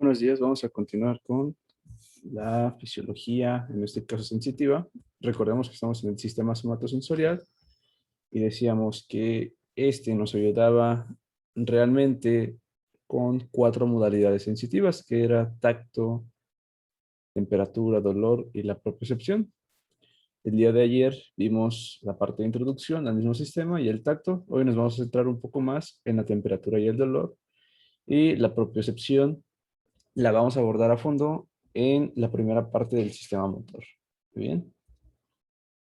Buenos días, vamos a continuar con la fisiología, en este caso sensitiva. Recordemos que estamos en el sistema somatosensorial y decíamos que este nos ayudaba realmente con 4 modalidades sensitivas, que era tacto, temperatura, dolor y la propiocepción. El día de ayer vimos la parte de introducción al mismo sistema y el tacto. Hoy nos vamos a centrar un poco más en la temperatura y el dolor, y la propiocepción la vamos a abordar a fondo en la primera parte del sistema motor. ¿Muy bien?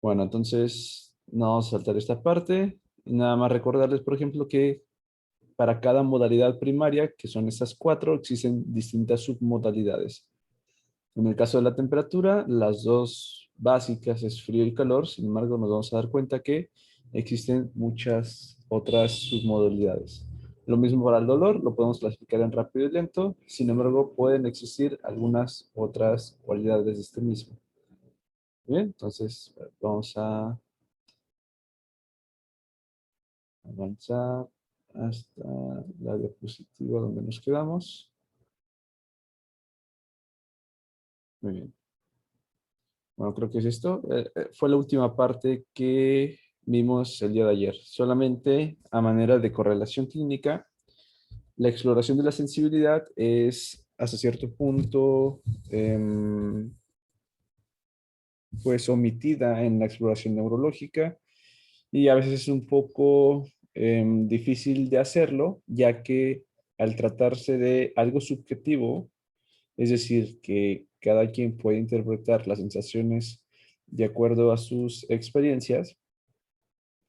Bueno, entonces no vamos a saltar esta parte. Nada más recordarles, por ejemplo, que para cada modalidad primaria, que son estas 4, existen distintas submodalidades. En el caso de la temperatura, las dos básicas es frío y calor. Sin embargo, nos vamos a dar cuenta que existen muchas otras submodalidades. Lo mismo para el dolor, lo podemos clasificar en rápido y lento. Sin embargo, pueden existir algunas otras cualidades de este mismo. Bien, entonces vamos a avanzar hasta la diapositiva donde nos quedamos. Muy bien. Bueno, creo que es esto. Fue la última parte que vimos el día de ayer. Solamente a manera de correlación clínica, la exploración de la sensibilidad es hasta cierto punto pues omitida en la exploración neurológica, y a veces es un poco difícil de hacerlo, ya que al tratarse de algo subjetivo, es decir, que cada quien puede interpretar las sensaciones de acuerdo a sus experiencias,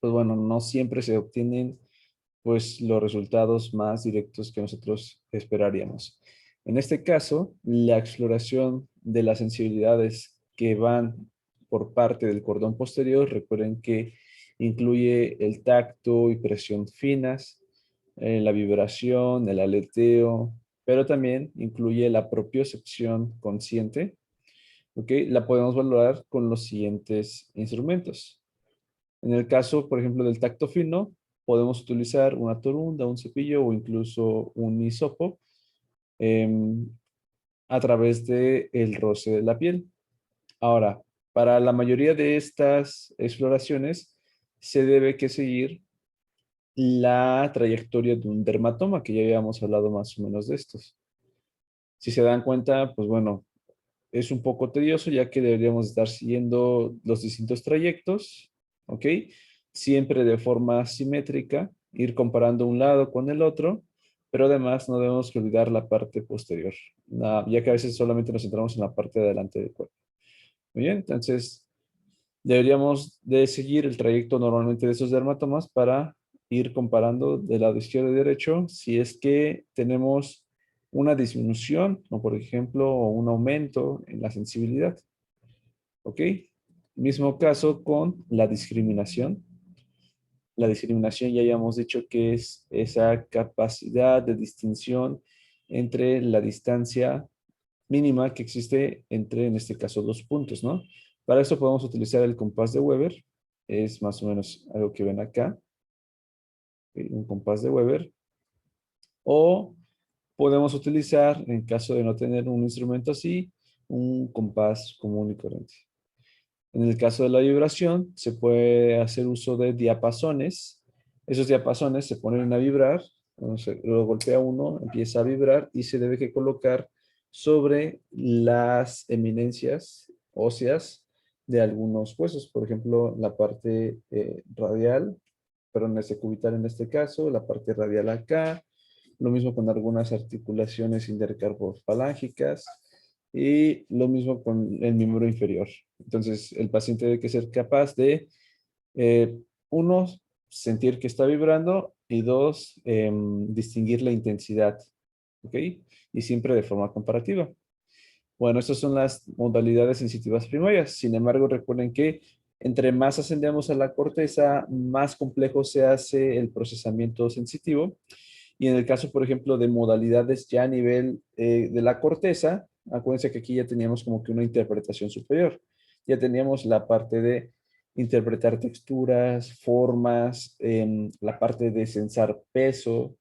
pues bueno, no siempre se obtienen pues los resultados más directos que nosotros esperaríamos. En este caso, la exploración de las sensibilidades que van por parte del cordón posterior, recuerden que incluye el tacto y presión finas, la vibración, el aleteo, pero también incluye la propiocepción consciente. ¿Ok? La podemos valorar con los siguientes instrumentos. En el caso, por ejemplo, del tacto fino, podemos utilizar una torunda, un cepillo o incluso un hisopo em, a través del roce de la piel. Ahora, para la mayoría de estas exploraciones se debe que seguir la trayectoria de un dermatoma, que ya habíamos hablado más o menos de estos. Si se dan cuenta, pues bueno, es un poco tedioso, ya que deberíamos estar siguiendo los distintos trayectos, ¿ok? Siempre de forma simétrica, ir comparando un lado con el otro, pero además no debemos olvidar la parte posterior, ya que a veces solamente nos centramos en la parte de adelante del cuerpo. Muy bien, entonces deberíamos de seguir el trayecto normalmente de esos dermatomas para ir comparando del lado izquierdo y derecho si es que tenemos una disminución o por ejemplo un aumento en la sensibilidad. ¿Ok? Mismo caso con la discriminación. La discriminación ya habíamos dicho que es esa capacidad de distinción entre la distancia mínima que existe entre, en este caso, dos puntos, ¿no? Para eso podemos utilizar el compás de Weber. Es más o menos algo que ven acá. ¿Ok? Un compás de Weber. O podemos utilizar, en caso de no tener un instrumento así, un compás común y corriente. En el caso de la vibración, se puede hacer uso de diapasones. Esos diapasones se ponen a vibrar, lo golpea uno, empieza a vibrar y se debe que colocar sobre las eminencias óseas de algunos huesos. Por ejemplo, la parte radial, perdón, este cubital en este caso, la parte radial acá. Lo mismo con algunas articulaciones intercarpofalángicas y lo mismo con el miembro inferior. Entonces, el paciente debe que ser capaz de, uno, sentir que está vibrando y dos, distinguir la intensidad. ¿Ok? Y siempre de forma comparativa. Bueno, estas son las modalidades sensitivas primarias. Sin embargo, recuerden que entre más ascendemos a la corteza, más complejo se hace el procesamiento sensitivo. Y en el caso, por ejemplo, de modalidades ya a nivel de la corteza, acuérdense que aquí ya teníamos como que una interpretación superior. Ya teníamos la parte de interpretar texturas, formas, la parte de sensar peso,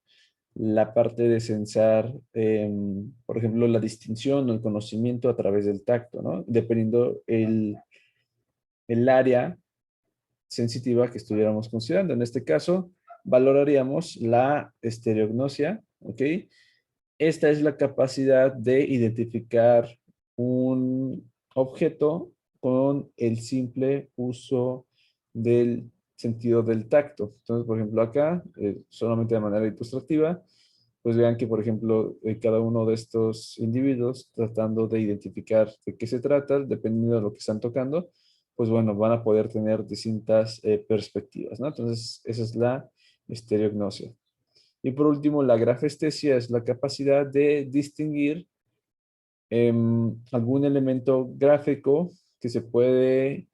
la parte de sensar, por ejemplo, la distinción o el conocimiento a través del tacto, ¿no? Dependiendo el área sensitiva que estuviéramos considerando. En este caso, valoraríamos la estereognosia, ¿ok? Esta es la capacidad de identificar un objeto con el simple uso del sentido del tacto. Entonces, por ejemplo, acá, solamente de manera ilustrativa, pues vean que, por ejemplo, cada uno de estos individuos, tratando de identificar de qué se trata, dependiendo de lo que están tocando, pues bueno, van a poder tener distintas perspectivas, ¿no? Entonces, esa es la estereognosia. Y por último, la grafestesia es la capacidad de distinguir algún elemento gráfico que se puede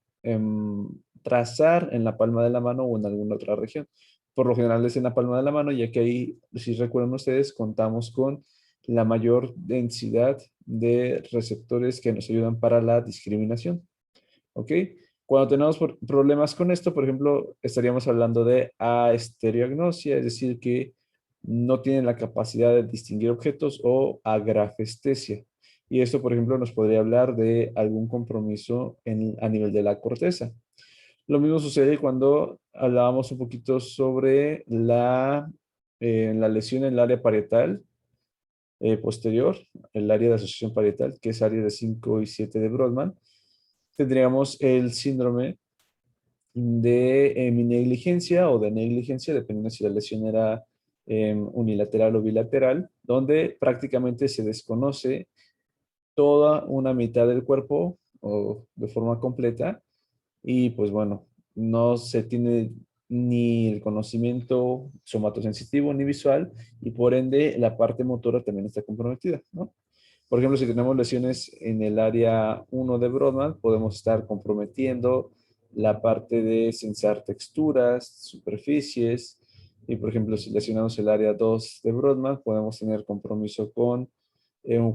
trazar en la palma de la mano o en alguna otra región. Por lo general es en la palma de la mano, ya que ahí, si recuerdan ustedes, contamos con la mayor densidad de receptores que nos ayudan para la discriminación. ¿Ok? Cuando tenemos problemas con esto, por ejemplo, estaríamos hablando de aestereognosia, es decir, que no tienen la capacidad de distinguir objetos, o agrafestesia. Y esto, por ejemplo, nos podría hablar de algún compromiso a nivel de la corteza. Lo mismo sucede cuando hablábamos un poquito sobre la lesión en el área parietal posterior, el área de asociación parietal, que es área de 5 y 7 de Brodmann. Tendríamos el síndrome de mi negligencia o de negligencia, dependiendo si la lesión era unilateral o bilateral, donde prácticamente se desconoce toda una mitad del cuerpo o de forma completa, y pues bueno, no se tiene ni el conocimiento somatosensitivo ni visual, y por ende la parte motora también está comprometida, ¿no? Por ejemplo, si tenemos lesiones en el área 1 de Brodmann, podemos estar comprometiendo la parte de sensar texturas, superficies. Y por ejemplo, si lesionamos el área 2 de Brodmann, podemos tener compromiso con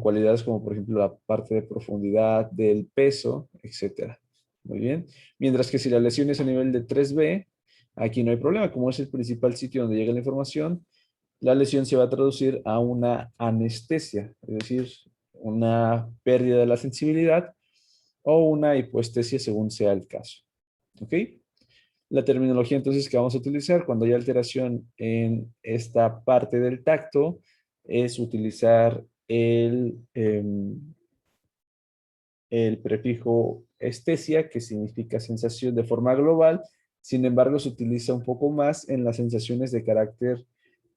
cualidades como por ejemplo la parte de profundidad, del peso, etcétera. Muy bien. Mientras que si la lesión es a nivel de 3B, aquí no hay problema. Como es el principal sitio donde llega la información, la lesión se va a traducir a una anestesia, es decir, una pérdida de la sensibilidad o una hipoestesia según sea el caso. ¿Ok? La terminología entonces que vamos a utilizar cuando hay alteración en esta parte del tacto es utilizar el prefijo estesia, que significa sensación de forma global. Sin embargo, se utiliza un poco más en las sensaciones de carácter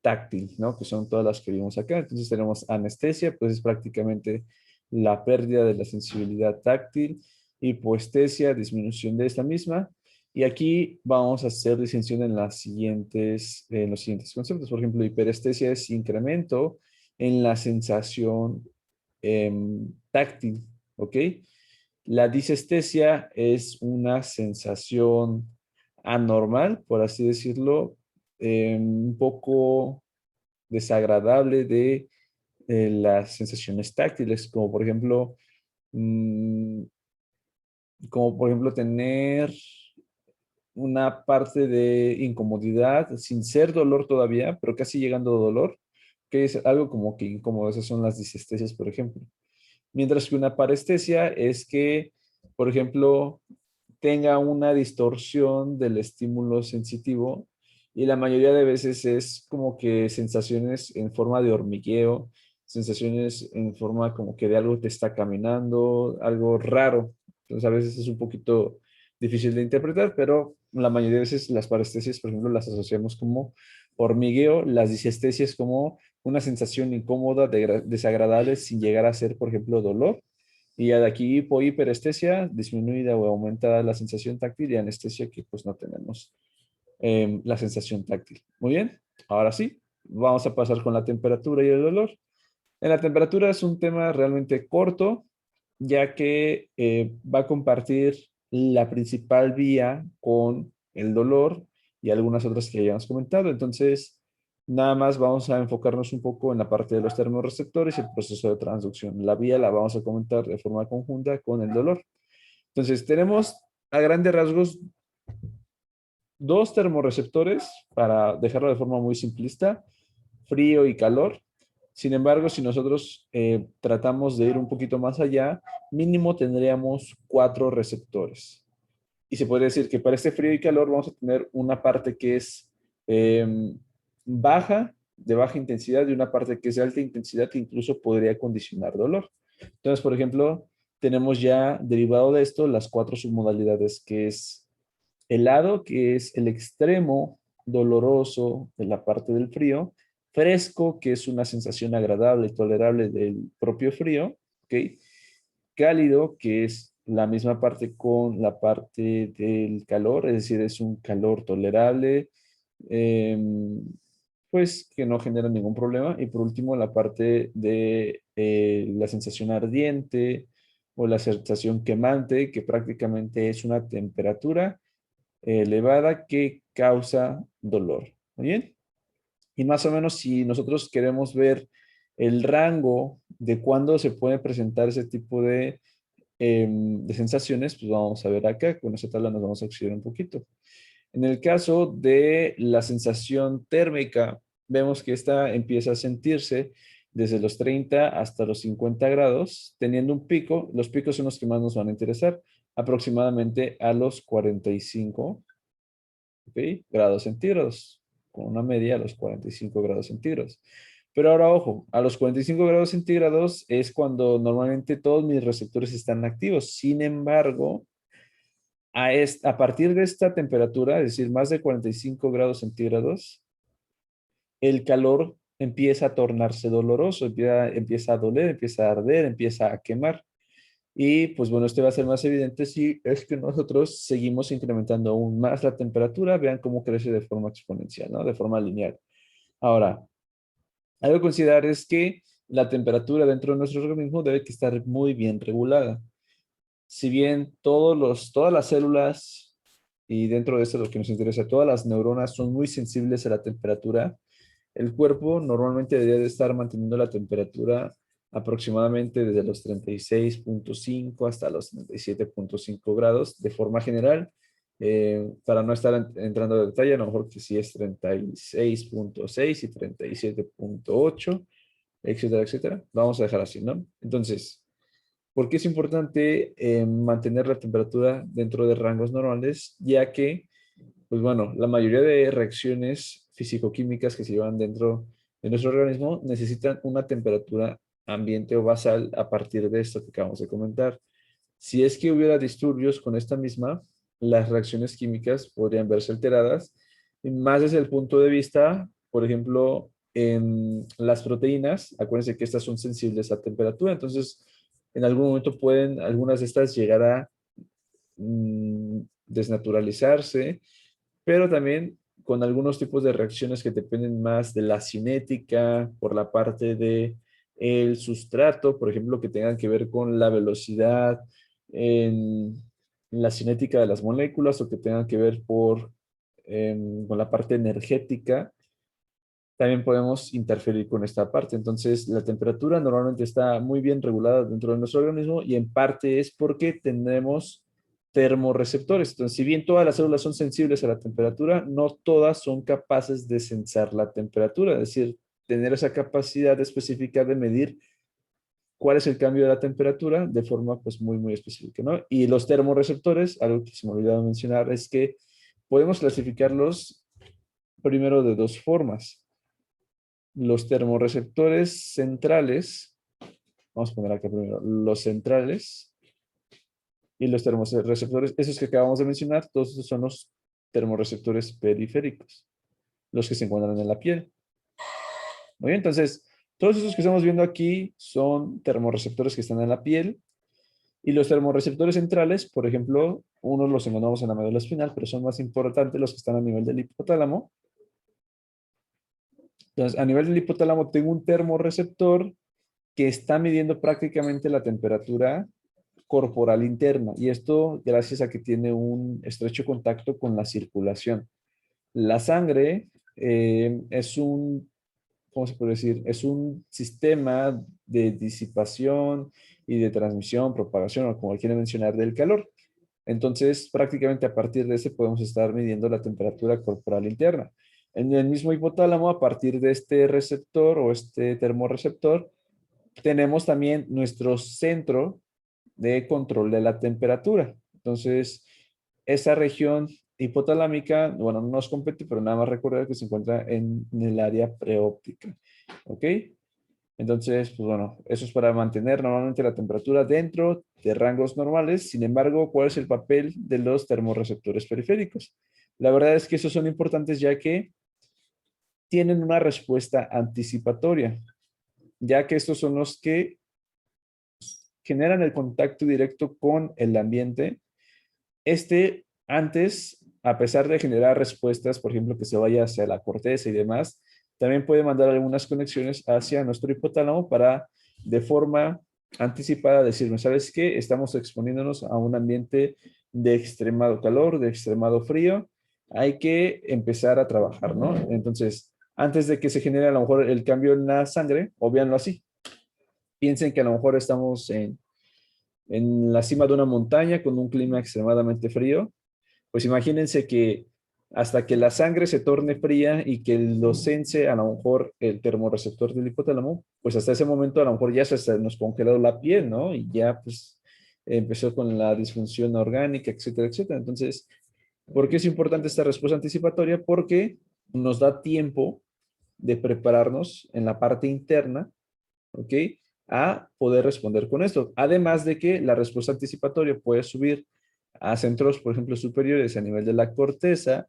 táctil, ¿no? Que son todas las que vimos acá. Entonces tenemos anestesia, pues es prácticamente la pérdida de la sensibilidad táctil. Hipoestesia, disminución de esta misma. Y aquí vamos a hacer distinción en los siguientes conceptos. Por ejemplo, hiperestesia es incremento en la sensación táctil, ¿ok? La disestesia es una sensación anormal, por así decirlo, un poco desagradable de las sensaciones táctiles, mm, como por ejemplo tener una parte de incomodidad sin ser dolor todavía, pero casi llegando a dolor, que es algo como que incómodo. Esas son las disestesias, por ejemplo. Mientras que una parestesia es que, por ejemplo, tenga una distorsión del estímulo sensitivo, y la mayoría de veces es como que sensaciones en forma de hormigueo, sensaciones en forma como que de algo te está caminando, algo raro. Entonces a veces es un poquito difícil de interpretar, pero la mayoría de veces las parestesias, por ejemplo, las asociamos como hormigueo, las disestesias como una sensación incómoda, desagradable, sin llegar a ser, por ejemplo, dolor. Y de aquí hiperestesia, disminuida o aumentada la sensación táctil, y anestesia, que pues no tenemos la sensación táctil. Muy bien, ahora sí, vamos a pasar con la temperatura y el dolor. En la temperatura es un tema realmente corto, ya que va a compartir la principal vía con el dolor y algunas otras que ya hemos comentado. Entonces, nada más vamos a enfocarnos un poco en la parte de los termorreceptores y el proceso de transducción. La vía la vamos a comentar de forma conjunta con el dolor. Entonces, tenemos a grandes rasgos dos termorreceptores, para dejarlo de forma muy simplista: frío y calor. Sin embargo, si nosotros tratamos de ir un poquito más allá, mínimo tendríamos 4 receptores. Y se puede decir que para este frío y calor vamos a tener una parte que es baja, de baja intensidad, y una parte que es de alta intensidad que incluso podría condicionar dolor. Entonces, por ejemplo, tenemos ya derivado de esto las 4 submodalidades, que es helado, que es el extremo doloroso de la parte del frío; fresco, que es una sensación agradable y tolerable del propio frío; ¿ok? Cálido, que es la misma parte con la parte del calor, es decir, es un calor tolerable, pues que no genera ningún problema. Y por último, la parte de la sensación ardiente o la sensación quemante, que prácticamente es una temperatura elevada que causa dolor. ¿Muy bien? Y más o menos si nosotros queremos ver el rango de cuándo se puede presentar ese tipo de sensaciones, pues vamos a ver acá, con esa tabla nos vamos a auxiliar un poquito. En el caso de la sensación térmica, vemos que esta empieza a sentirse desde los 30 hasta los 50 grados, teniendo un pico. Los picos son los que más nos van a interesar, aproximadamente a los 45, ¿ok? Grados centígrados, con una media a los 45 grados centígrados. Pero ahora, ojo, a los 45 grados centígrados es cuando normalmente todos mis receptores están activos. Sin embargo, a partir de esta temperatura, es decir, más de 45 grados centígrados, el calor empieza a tornarse doloroso, empieza a doler, empieza a arder, empieza a quemar. Y pues bueno, esto va a ser más evidente si es que nosotros seguimos incrementando aún más la temperatura. Vean cómo crece de forma exponencial, ¿no? De forma lineal. Ahora, algo a considerar es que la temperatura dentro de nuestro organismo debe que estar muy bien regulada. Si bien todas las células, y dentro de esto lo que nos interesa, todas las neuronas son muy sensibles a la temperatura, el cuerpo normalmente debería de estar manteniendo la temperatura aproximadamente desde los 36.5 hasta los 37.5 grados de forma general. Para no estar entrando en detalle, a lo mejor que si es 36.6 y 37.8, etcétera, etcétera. Vamos a dejar así, ¿no? Entonces, ¿por qué es importante mantener la temperatura dentro de rangos normales? Ya que, pues bueno, la mayoría de reacciones físico-químicas que se llevan dentro de nuestro organismo necesitan una temperatura ambiente o basal a partir de esto que acabamos de comentar. Si es que hubiera disturbios con esta misma, las reacciones químicas podrían verse alteradas, y más desde el punto de vista, por ejemplo, en las proteínas. Acuérdense que estas son sensibles a temperatura, entonces en algún momento pueden algunas de estas llegar a desnaturalizarse, pero también con algunos tipos de reacciones que dependen más de la cinética, por la parte de el sustrato, por ejemplo, que tengan que ver con la velocidad en la cinética de las moléculas, o que tengan que ver con la parte energética. También podemos interferir con esta parte. Entonces, la temperatura normalmente está muy bien regulada dentro de nuestro organismo, y en parte es porque tenemos termorreceptores. Entonces, si bien todas las células son sensibles a la temperatura, no todas son capaces de sensar la temperatura, es decir, tener esa capacidad específica de medir cuál es el cambio de la temperatura de forma pues muy, muy específica, ¿no? Y los termorreceptores, algo que se me olvidaba mencionar, es que podemos clasificarlos primero de dos formas: los termorreceptores centrales. Vamos a poner acá primero los centrales, y los termorreceptores, esos que acabamos de mencionar, todos esos son los termorreceptores periféricos, los que se encuentran en la piel. Muy bien, entonces, todos esos que estamos viendo aquí son termorreceptores que están en la piel, y los termorreceptores centrales, por ejemplo, unos los encontramos en la médula espinal, pero son más importantes los que están a nivel del hipotálamo. Entonces, a nivel del hipotálamo tengo un termorreceptor que está midiendo prácticamente la temperatura corporal interna, y esto gracias a que tiene un estrecho contacto con la circulación. La sangre es un, ¿cómo se puede decir? Es un sistema de disipación y de transmisión, propagación, o como quieren mencionar, del calor. Entonces, prácticamente a partir de ese podemos estar midiendo la temperatura corporal interna. En el mismo hipotálamo, a partir de este receptor o este termorreceptor, tenemos también nuestro centro de control de la temperatura. Entonces, esa región hipotalámica, bueno, no nos compete, pero nada más recuerda que se encuentra en el área preóptica. ¿Ok? Entonces, pues bueno, eso es para mantener normalmente la temperatura dentro de rangos normales. Sin embargo, ¿cuál es el papel de los termorreceptores periféricos? La verdad es que esos son importantes ya que tienen una respuesta anticipatoria, ya que estos son los que generan el contacto directo con el ambiente. Antes, a pesar de generar respuestas, por ejemplo, que se vaya hacia la corteza y demás, también puede mandar algunas conexiones hacia nuestro hipotálamo para, de forma anticipada, decirnos, ¿sabes qué? Estamos exponiéndonos a un ambiente de extremado calor, de extremado frío. Hay que empezar a trabajar, ¿no? Entonces, antes de que se genere a lo mejor el cambio en la sangre, obvianlo así. Piensen que a lo mejor estamos en la cima de una montaña con un clima extremadamente frío. Pues imagínense que hasta que la sangre se torne fría y que lo sense a lo mejor el termorreceptor del hipotálamo, pues hasta ese momento a lo mejor ya se nos congeló la piel, ¿no? Y ya pues empezó con la disfunción orgánica, etcétera, etcétera. Entonces, ¿por qué es importante esta respuesta anticipatoria? Porque nos da tiempo de prepararnos en la parte interna, ¿ok? A poder responder con esto. Además de que la respuesta anticipatoria puede subir a centros, por ejemplo, superiores a nivel de la corteza,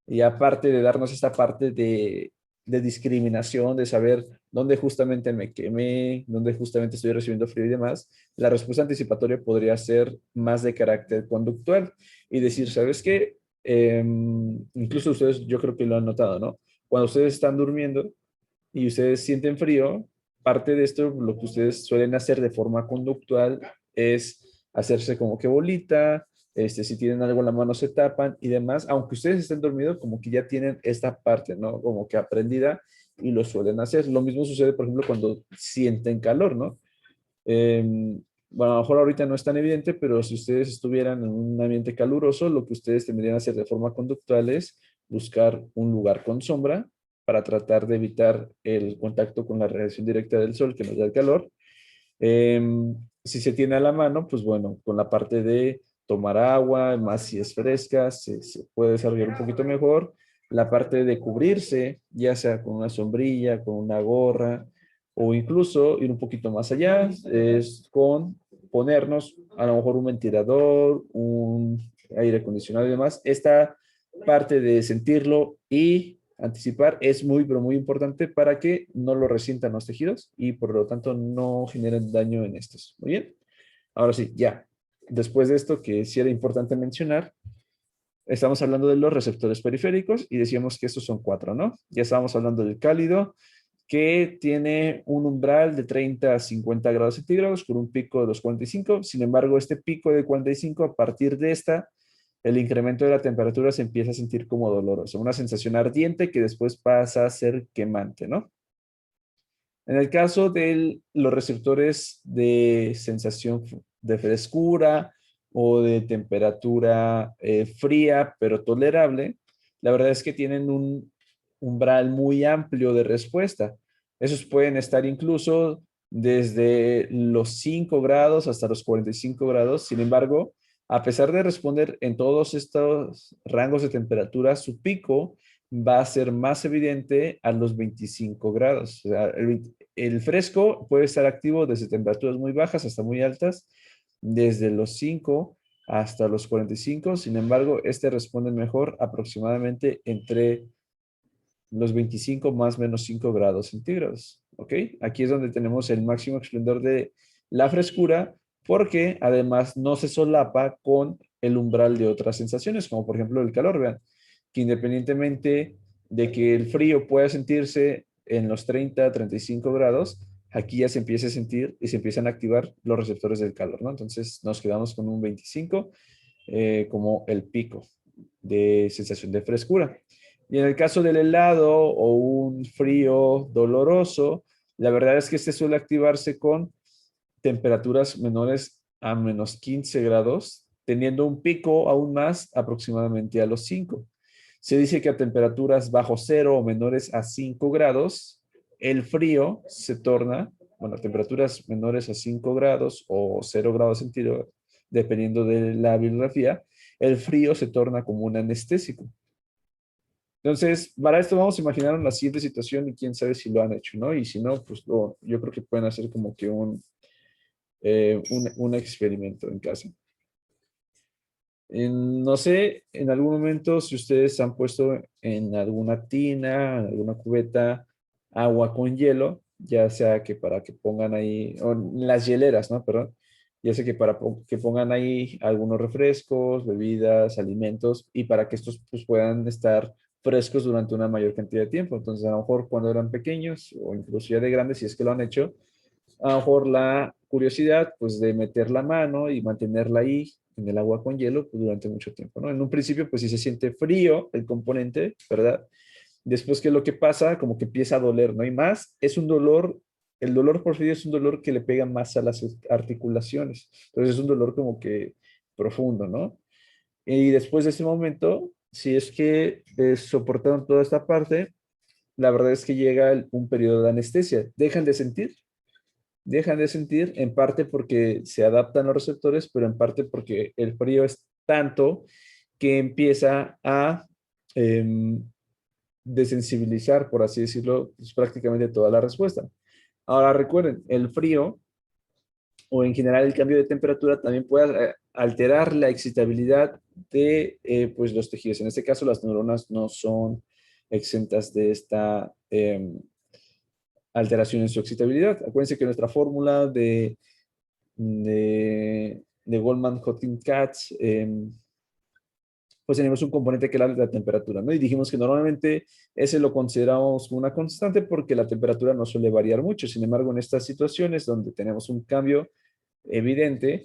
y aparte de darnos esta parte de discriminación, de saber dónde justamente me quemé, dónde justamente estoy recibiendo frío y demás, la respuesta anticipatoria podría ser más de carácter conductual y decir, ¿sabes qué? Incluso ustedes, yo creo que lo han notado, ¿no? Cuando ustedes están durmiendo y ustedes sienten frío, parte de esto, lo que ustedes suelen hacer de forma conductual es hacerse como que bolita, si tienen algo en la mano se tapan y demás, aunque ustedes estén dormidos, como que ya tienen esta parte, ¿no? Como que aprendida y lo suelen hacer. Lo mismo sucede, por ejemplo, cuando sienten calor, ¿no? Bueno, a lo mejor ahorita no es tan evidente, pero si ustedes estuvieran en un ambiente caluroso, lo que ustedes tendrían que hacer de forma conductual es buscar un lugar con sombra para tratar de evitar el contacto con la radiación directa del sol que nos da el calor. Si se tiene a la mano, pues bueno, con la parte de tomar agua, más si es fresca, se puede desarrollar un poquito mejor. La parte de cubrirse, ya sea con una sombrilla, con una gorra, o incluso ir un poquito más allá, es con ponernos a lo mejor un ventilador, un aire acondicionado y demás. Esta parte de sentirlo y anticipar es muy, pero muy importante para que no lo resientan los tejidos y por lo tanto no generen daño en estos. Muy bien. Ahora sí, ya. Después de esto, que sí era importante mencionar, estamos hablando de los receptores periféricos y decíamos que estos son cuatro, ¿no? Ya estábamos hablando del cálido, que tiene un umbral de 30 a 50 grados centígrados con un pico de los 45. Sin embargo, este pico de 45, a partir de esta, el incremento de la temperatura se empieza a sentir como doloroso, una sensación ardiente que después pasa a ser quemante, ¿no? En el caso de los receptores de sensación de frescura o de temperatura fría pero tolerable, la verdad es que tienen un umbral muy amplio de respuesta. Esos pueden estar incluso desde los 5 grados hasta los 45 grados. Sin embargo, a pesar de responder en todos estos rangos de temperatura, su pico va a ser más evidente a los 25 grados. O sea, el fresco puede estar activo desde temperaturas muy bajas hasta muy altas, desde los 5 hasta los 45. Sin embargo, este responde mejor aproximadamente entre los 25 más menos 5 grados centígrados. ¿Ok? Aquí es donde tenemos el máximo esplendor de la frescura, porque además no se solapa con el umbral de otras sensaciones, como por ejemplo el calor. Vean, que independientemente de que el frío pueda sentirse en los 30, 35 grados, aquí ya se empieza a sentir y se empiezan a activar los receptores del calor, ¿no? Entonces nos quedamos con un 25 como el pico de sensación de frescura. Y en el caso del helado o un frío doloroso, la verdad es que este suele activarse con temperaturas menores a menos 15 grados, teniendo un pico aún más aproximadamente a los 5. Se dice que a temperaturas bajo cero o menores a 5 grados, el frío se torna, bueno, a temperaturas menores a 5 grados o 0 grados centígrados, dependiendo de la bibliografía, el frío se torna como un anestésico. Entonces, para esto vamos a imaginar la siguiente situación y quién sabe si lo han hecho, ¿no? Y si no, pues yo creo que pueden hacer como que un experimento en casa. No sé, en algún momento si ustedes han puesto en alguna tina, en alguna cubeta, agua con hielo, ya sea que para que pongan ahí, o en las hieleras, ¿no? Perdón. Ya sea que para que pongan ahí algunos refrescos, bebidas, alimentos, y para que estos pues, puedan estar frescos durante una mayor cantidad de tiempo. Entonces, a lo mejor cuando eran pequeños, o incluso ya de grandes, si es que lo han hecho, a lo mejor la curiosidad, pues de meter la mano y mantenerla ahí en el agua con hielo pues, durante mucho tiempo, ¿no? En un principio, pues si se siente frío el componente, ¿verdad? Después, ¿qué es lo que pasa? Como que empieza a doler, ¿no? Y más, es un dolor, el dolor por frío es un dolor que le pega más a las articulaciones. Entonces, es un dolor como que profundo, ¿no? Y después de ese momento, si es que soportaron toda esta parte, la verdad es que llega un periodo de anestesia. Dejan de sentir en parte porque se adaptan los receptores, pero en parte porque el frío es tanto que empieza a eh, desensibilizar, por así decirlo, pues, prácticamente toda la respuesta. Ahora recuerden, el frío o en general el cambio de temperatura también puede alterar la excitabilidad de pues los tejidos. En este caso, las neuronas no son exentas de esta alteración en su excitabilidad. Acuérdense que nuestra fórmula de Goldman-Hodgkin-Katz, pues tenemos un componente que es la temperatura, ¿no? Y dijimos que normalmente ese lo consideramos una constante porque la temperatura no suele variar mucho. Sin embargo, en estas situaciones donde tenemos un cambio evidente,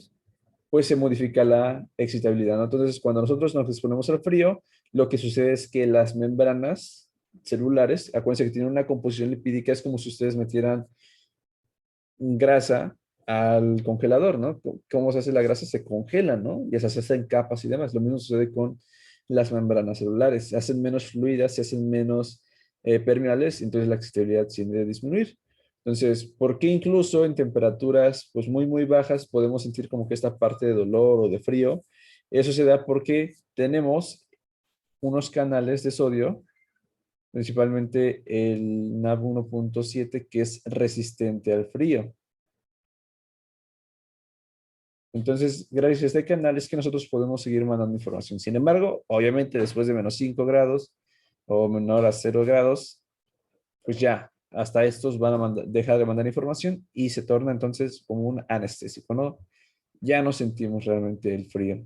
pues se modifica la excitabilidad, ¿no? Entonces, cuando nosotros nos exponemos al frío, lo que sucede es que las membranas celulares, acuérdense que tienen una composición lipídica, es como si ustedes metieran grasa al congelador, ¿no? ¿Cómo se hace la grasa? Se congela, ¿no? Y se hace en capas y demás. Lo mismo sucede con las membranas celulares. Se hacen menos fluidas, se hacen menos permeables, entonces la excitabilidad tiende a disminuir. Entonces, ¿por qué incluso en temperaturas pues muy, muy bajas podemos sentir como que esta parte de dolor o de frío? Eso se da porque tenemos unos canales de sodio, principalmente el NaV1.7, que es resistente al frío. Entonces, gracias a este canal es que nosotros podemos seguir mandando información. Sin embargo, obviamente después de -5 grados o menor a 0 grados, pues ya, hasta estos van a dejar de mandar información y se torna entonces como un anestésico, ¿no? Ya no sentimos realmente el frío,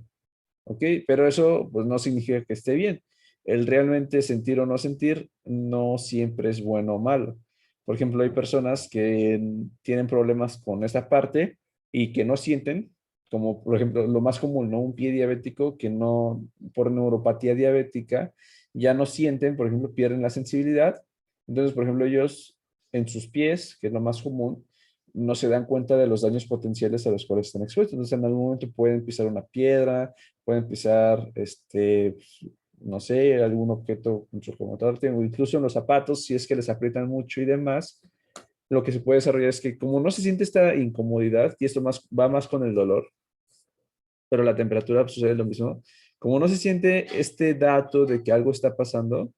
¿ok? Pero eso pues no significa que esté bien. El realmente sentir o no sentir no siempre es bueno o malo. Por ejemplo, hay personas que tienen problemas con esta parte y que no sienten, como por ejemplo lo más común, ¿no? Un pie diabético que no, por neuropatía diabética, ya no sienten, por ejemplo, pierden la sensibilidad. Entonces, por ejemplo, ellos en sus pies, que es lo más común, no se dan cuenta de los daños potenciales a los cuales están expuestos. Entonces, en algún momento pueden pisar una piedra, pueden pisar, no sé, algún objeto con su o incluso en los zapatos, si es que les aprietan mucho y demás, lo que se puede desarrollar es que como no se siente esta incomodidad, y esto más, va más con el dolor, pero la temperatura pues, sucede lo mismo, como no se siente este dato de que algo está pasando,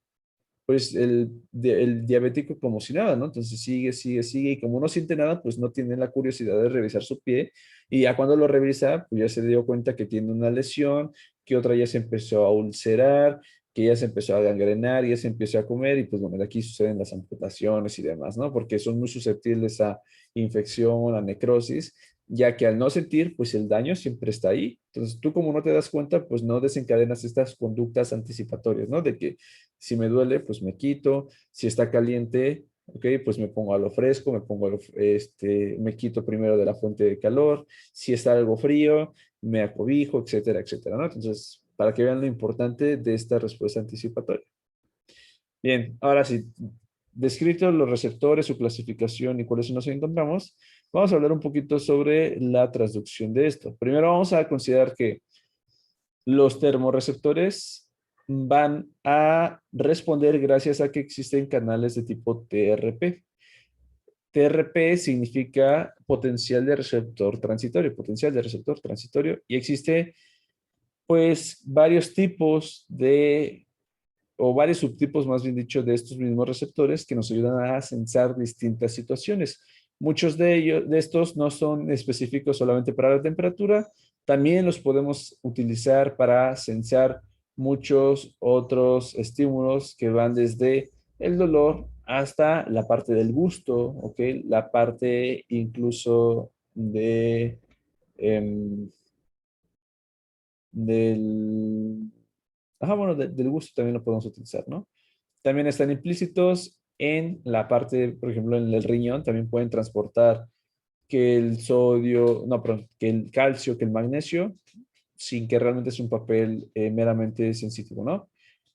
pues el diabético como si nada, ¿no? Entonces sigue, sigue, sigue, y como no siente nada, pues no tiene la curiosidad de revisar su pie, y ya cuando lo revisa, pues ya se dio cuenta que tiene una lesión, que otra ya se empezó a ulcerar, que ya se empezó a gangrenar, ya se empezó a comer, y pues bueno, de aquí suceden las amputaciones y demás, ¿no? Porque son muy susceptibles a infección, a necrosis, ya que al no sentir, pues el daño siempre está ahí. Entonces tú como no te das cuenta, pues no desencadenas estas conductas anticipatorias, ¿no? De que si me duele, pues me quito. Si está caliente, ok, pues me pongo a lo fresco, me quito primero de la fuente de calor. Si está algo frío, me acobijo, etcétera, etcétera, ¿no? Entonces, para que vean lo importante de esta respuesta anticipatoria. Bien, ahora sí, descritos los receptores, su clasificación y cuáles nos encontramos, vamos a hablar un poquito sobre la transducción de esto. Primero vamos a considerar que los termorreceptores van a responder gracias a que existen canales de tipo TRP. TRP significa potencial de receptor transitorio, potencial de receptor transitorio, y existe pues varios tipos de, o varios subtipos más bien dicho, de estos mismos receptores que nos ayudan a sensar distintas situaciones. Muchos de ellos, de estos no son específicos solamente para la temperatura, también los podemos utilizar para sensar muchos otros estímulos que van desde el dolor hasta la parte del gusto, ¿ok? La parte incluso de, em, del, bueno, del gusto también lo podemos utilizar, ¿no? También están implícitos en la parte, por ejemplo, en el riñón, también pueden transportar que el sodio, no, perdón, que el calcio, que el magnesio, sin que realmente es un papel meramente sensitivo, ¿no?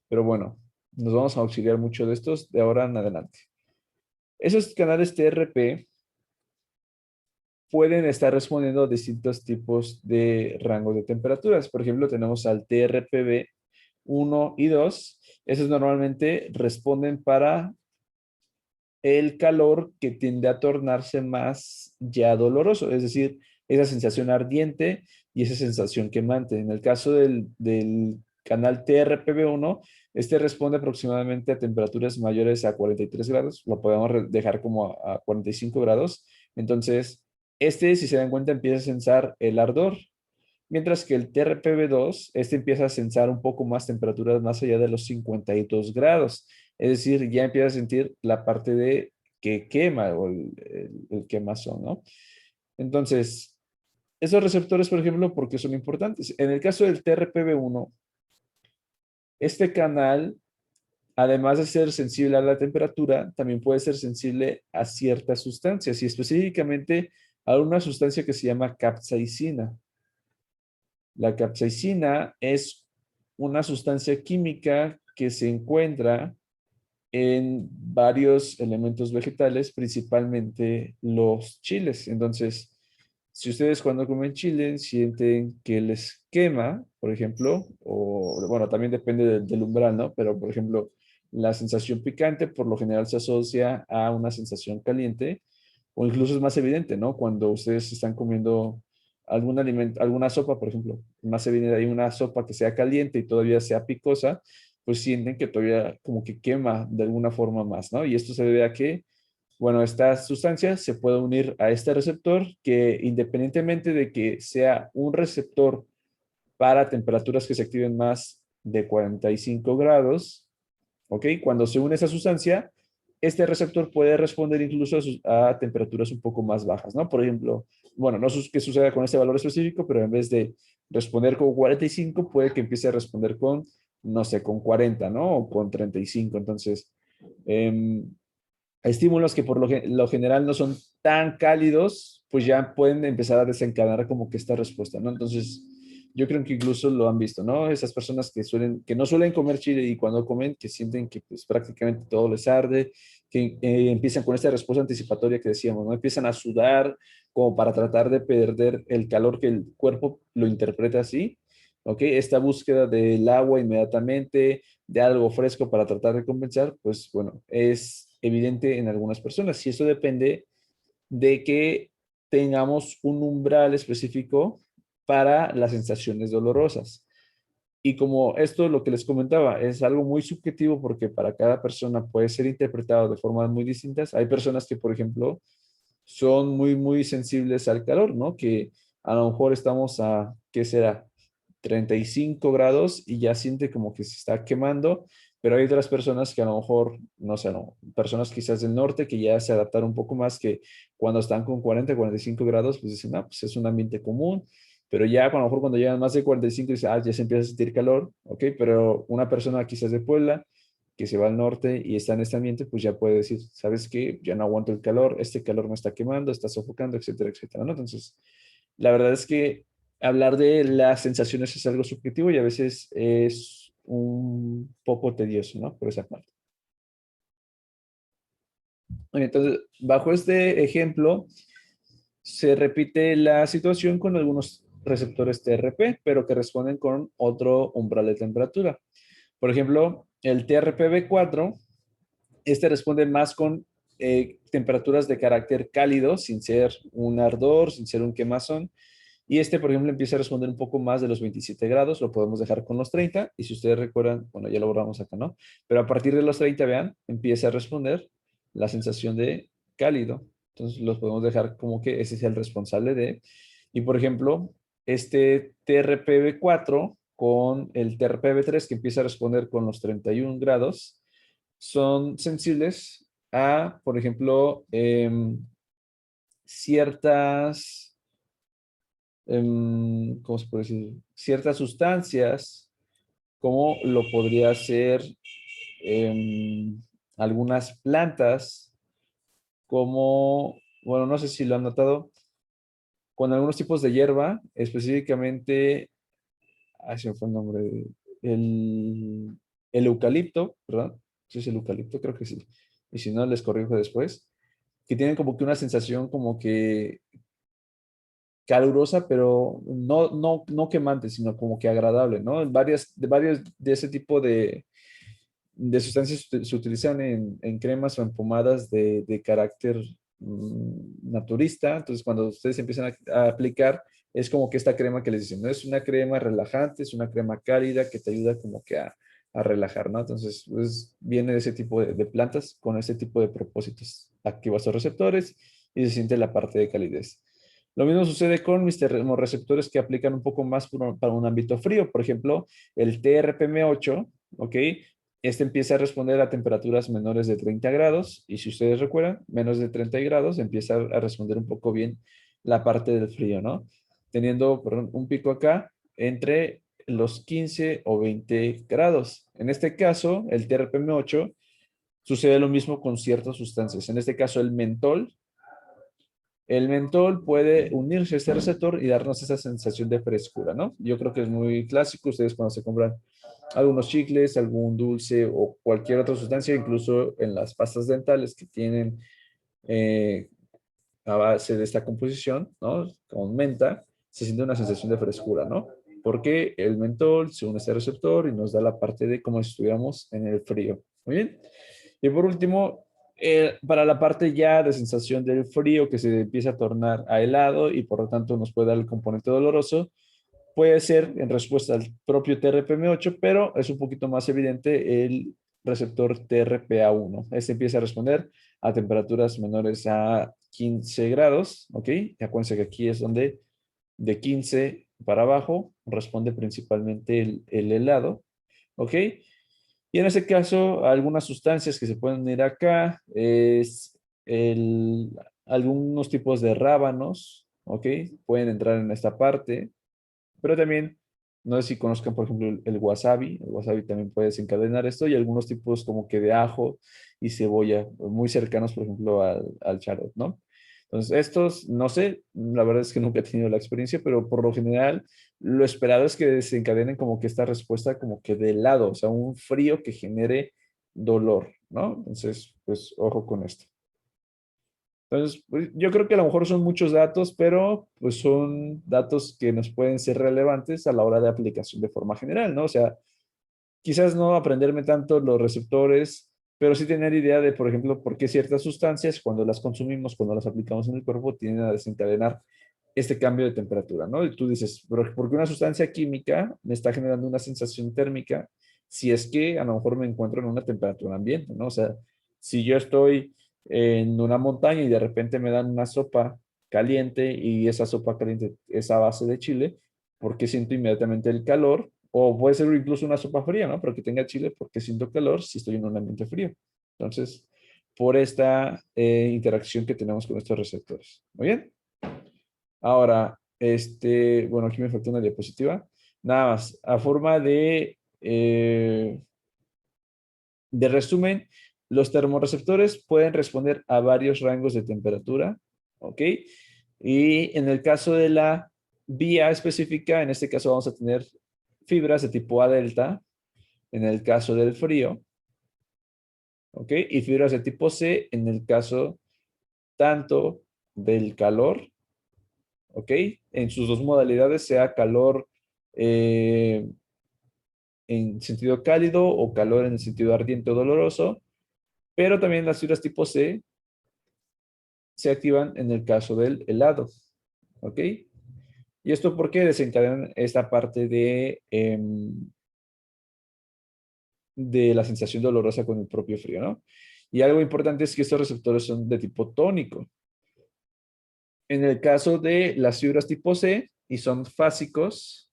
Pero bueno, nos vamos a auxiliar mucho de estos de ahora en adelante. Esos canales TRP pueden estar respondiendo a distintos tipos de rangos de temperaturas. Por ejemplo, tenemos al TRPV 1 y 2. Esos normalmente responden para el calor que tiende a tornarse más ya doloroso, es decir, esa sensación ardiente y esa sensación quemante. En el caso del canal TRPV1, este responde aproximadamente a temperaturas mayores a 43 grados, lo podemos dejar como a 45 grados. Entonces, este, si se dan cuenta, empieza a sensar el ardor, mientras que el TRPV2, este empieza a sensar un poco más temperaturas más allá de los 52 grados. Es decir, ya empieza a sentir la parte de que quema o el quemazón, ¿no? Entonces, esos receptores, por ejemplo, ¿por qué son importantes? En el caso del TRPV1, este canal, además de ser sensible a la temperatura, también puede ser sensible a ciertas sustancias y específicamente a una sustancia que se llama capsaicina. La capsaicina es una sustancia química que se encuentra en varios elementos vegetales, principalmente los chiles. Entonces, si ustedes cuando comen chile sienten que les quema, por ejemplo, o bueno, también depende del umbral, ¿no? Pero, por ejemplo, la sensación picante por lo general se asocia a una sensación caliente o incluso es más evidente, ¿no? Cuando ustedes están comiendo algún alimento, alguna sopa, por ejemplo, más evidente hay una sopa que sea caliente y todavía sea picosa, pues sienten que todavía como que quema de alguna forma más, ¿no? Y esto se debe a que, bueno, esta sustancia se puede unir a este receptor que independientemente de que sea un receptor para temperaturas que se activen más de 45 grados, ¿ok? Cuando se une esa sustancia, este receptor puede responder incluso a temperaturas un poco más bajas, ¿no? Por ejemplo, bueno, no sé qué suceda con este valor específico, pero en vez de responder con 45, puede que empiece a responder con, no sé, con 40, ¿no? O con 35. Entonces, eh, estímulos que por lo general no son tan cálidos, pues ya pueden empezar a desencadenar como que esta respuesta, ¿no? Entonces, yo creo que incluso lo han visto, ¿no? Esas personas que no suelen comer chile y cuando comen, que sienten que pues prácticamente todo les arde, que empiezan con esta respuesta anticipatoria que decíamos, ¿no? Empiezan a sudar como para tratar de perder el calor que el cuerpo lo interpreta así, ¿ok? Esta búsqueda del agua inmediatamente, de algo fresco para tratar de compensar, pues bueno, es evidente en algunas personas. Y eso depende de que tengamos un umbral específico para las sensaciones dolorosas. Y como esto, lo que les comentaba, es algo muy subjetivo porque para cada persona puede ser interpretado de formas muy distintas. Hay personas que, por ejemplo, son muy sensibles al calor, ¿no? Que a lo mejor estamos a, ¿qué será? 35 grados y ya siente como que se está quemando, pero hay otras personas que a lo mejor, no sé, no, personas quizás del norte que ya se adaptaron un poco más que cuando están con 40, 45 grados, pues dicen, ah, pues es un ambiente común, pero ya a lo mejor cuando llegan más de 45 dicen, ah, ya se empieza a sentir calor, ok, pero una persona quizás de Puebla que se va al norte y está en este ambiente, pues ya puede decir, ¿sabes qué? Ya no aguanto el calor, este calor me está quemando, está sofocando, etcétera, etcétera, ¿no? Entonces, la verdad es que hablar de las sensaciones es algo subjetivo y a veces es un poco tedioso, ¿no? Por esa parte. Bueno, entonces, bajo este ejemplo, se repite la situación con algunos receptores TRP, pero que responden con otro umbral de temperatura. Por ejemplo, el TRPV4, este responde más con temperaturas de carácter cálido, sin ser un ardor, sin ser un quemazón. Y este, por ejemplo, empieza a responder un poco más de los 27 grados, lo podemos dejar con los 30. Y si ustedes recuerdan, bueno, ya lo borramos acá, ¿no? Pero a partir de los 30, vean, empieza a responder la sensación de cálido. Entonces los podemos dejar como que ese es el responsable de. Y por ejemplo, este TRPV4 con el TRPV3 que empieza a responder con los 31 grados, son sensibles a, por ejemplo, ciertas ¿cómo se puede decir? Ciertas sustancias, como lo podría ser algunas plantas, como, bueno, no sé si lo han notado, con algunos tipos de hierba, específicamente, se me fue el nombre, el, el eucalipto, ¿verdad? ¿Sí es el eucalipto? Creo que sí. Y si no, les corrijo después, que tienen como que una sensación como que calurosa, pero no quemante, sino como que agradable, ¿no? Varias de ese tipo de sustancias se utilizan en cremas o en pomadas de carácter naturista. Entonces, cuando ustedes empiezan a aplicar, es como que esta crema que les dicen, ¿no? Es una crema relajante, es una crema cálida que te ayuda como que a relajar, ¿no? Entonces, pues, viene de ese tipo de plantas con ese tipo de propósitos. Activa sus receptores y se siente la parte de calidez. Lo mismo sucede con mis termorreceptores que aplican un poco más para un ámbito frío. Por ejemplo, el TRPM8, ¿ok? Este empieza a responder a temperaturas menores de 30 grados y si ustedes recuerdan, menos de 30 grados empieza a responder un poco bien la parte del frío, ¿no? Teniendo, perdón, un pico acá entre los 15 o 20 grados. En este caso, el TRPM8 sucede lo mismo con ciertas sustancias. En este caso, el mentol puede unirse a este receptor y darnos esa sensación de frescura, ¿no? Yo creo que es muy clásico. Ustedes cuando se compran algunos chicles, algún dulce o cualquier otra sustancia, incluso en las pastas dentales que tienen eh, a base de esta composición, ¿no? Con menta, se siente una sensación de frescura, ¿no? Porque el mentol se une a este receptor y nos da la parte de como si estuviéramos en el frío. Muy bien. Y por último, para la parte ya de sensación del frío que se empieza a tornar a helado y por lo tanto nos puede dar el componente doloroso, puede ser en respuesta al propio TRPM8, pero es un poquito más evidente el receptor TRPA1. Este empieza a responder a temperaturas menores a 15 grados, ¿ok? Y acuérdense que aquí es donde de 15 para abajo responde principalmente el helado, ¿ok? Y en ese caso, algunas sustancias que se pueden ir acá es algunos tipos de rábanos, ¿ok? Pueden entrar en esta parte, pero también, no sé si conozcan, por ejemplo, el wasabi. El wasabi también puede desencadenar esto y algunos tipos como que de ajo y cebolla, muy cercanos, por ejemplo, al charot, ¿no? Entonces, estos, no sé, la verdad es que nunca he tenido la experiencia, pero por lo general, lo esperado es que desencadenen como que esta respuesta como que de helado, o sea, un frío que genere dolor, ¿no? Entonces, pues, ojo con esto. Entonces, pues, yo creo que a lo mejor son muchos datos, pero pues son datos que nos pueden ser relevantes a la hora de aplicación de forma general, ¿no? O sea, quizás no aprenderme tanto los receptores, pero sí tener idea de, por ejemplo, por qué ciertas sustancias, cuando las consumimos, cuando las aplicamos en el cuerpo, tienden a desencadenar este cambio de temperatura, ¿no? Y tú dices, pero ¿por qué una sustancia química me está generando una sensación térmica si es que a lo mejor me encuentro en una temperatura ambiente, ¿no? O sea, si yo estoy en una montaña y de repente me dan una sopa caliente y esa sopa caliente es a base de chile, ¿por qué siento inmediatamente el calor? O puede ser incluso una sopa fría, ¿no? Pero que tenga chile porque siento calor si estoy en un ambiente frío. Entonces, por esta interacción que tenemos con estos receptores. Muy bien. Ahora, bueno, aquí me faltó una diapositiva. Nada más, a forma de resumen, los termorreceptores pueden responder a varios rangos de temperatura, ¿ok? Y en el caso de la vía específica, en este caso vamos a tener fibras de tipo A delta, en el caso del frío, ¿ok? Y fibras de tipo C en el caso tanto del calor, ¿ok? En sus dos modalidades, sea calor eh, en sentido cálido o calor en el sentido ardiente o doloroso, pero también las fibras tipo C se activan en el caso del helado, ¿ok? ¿Y esto porque desencadenan esta parte de la sensación dolorosa con el propio frío, ¿no? Y algo importante es que estos receptores son de tipo tónico. En el caso de las fibras tipo C, y son fásicos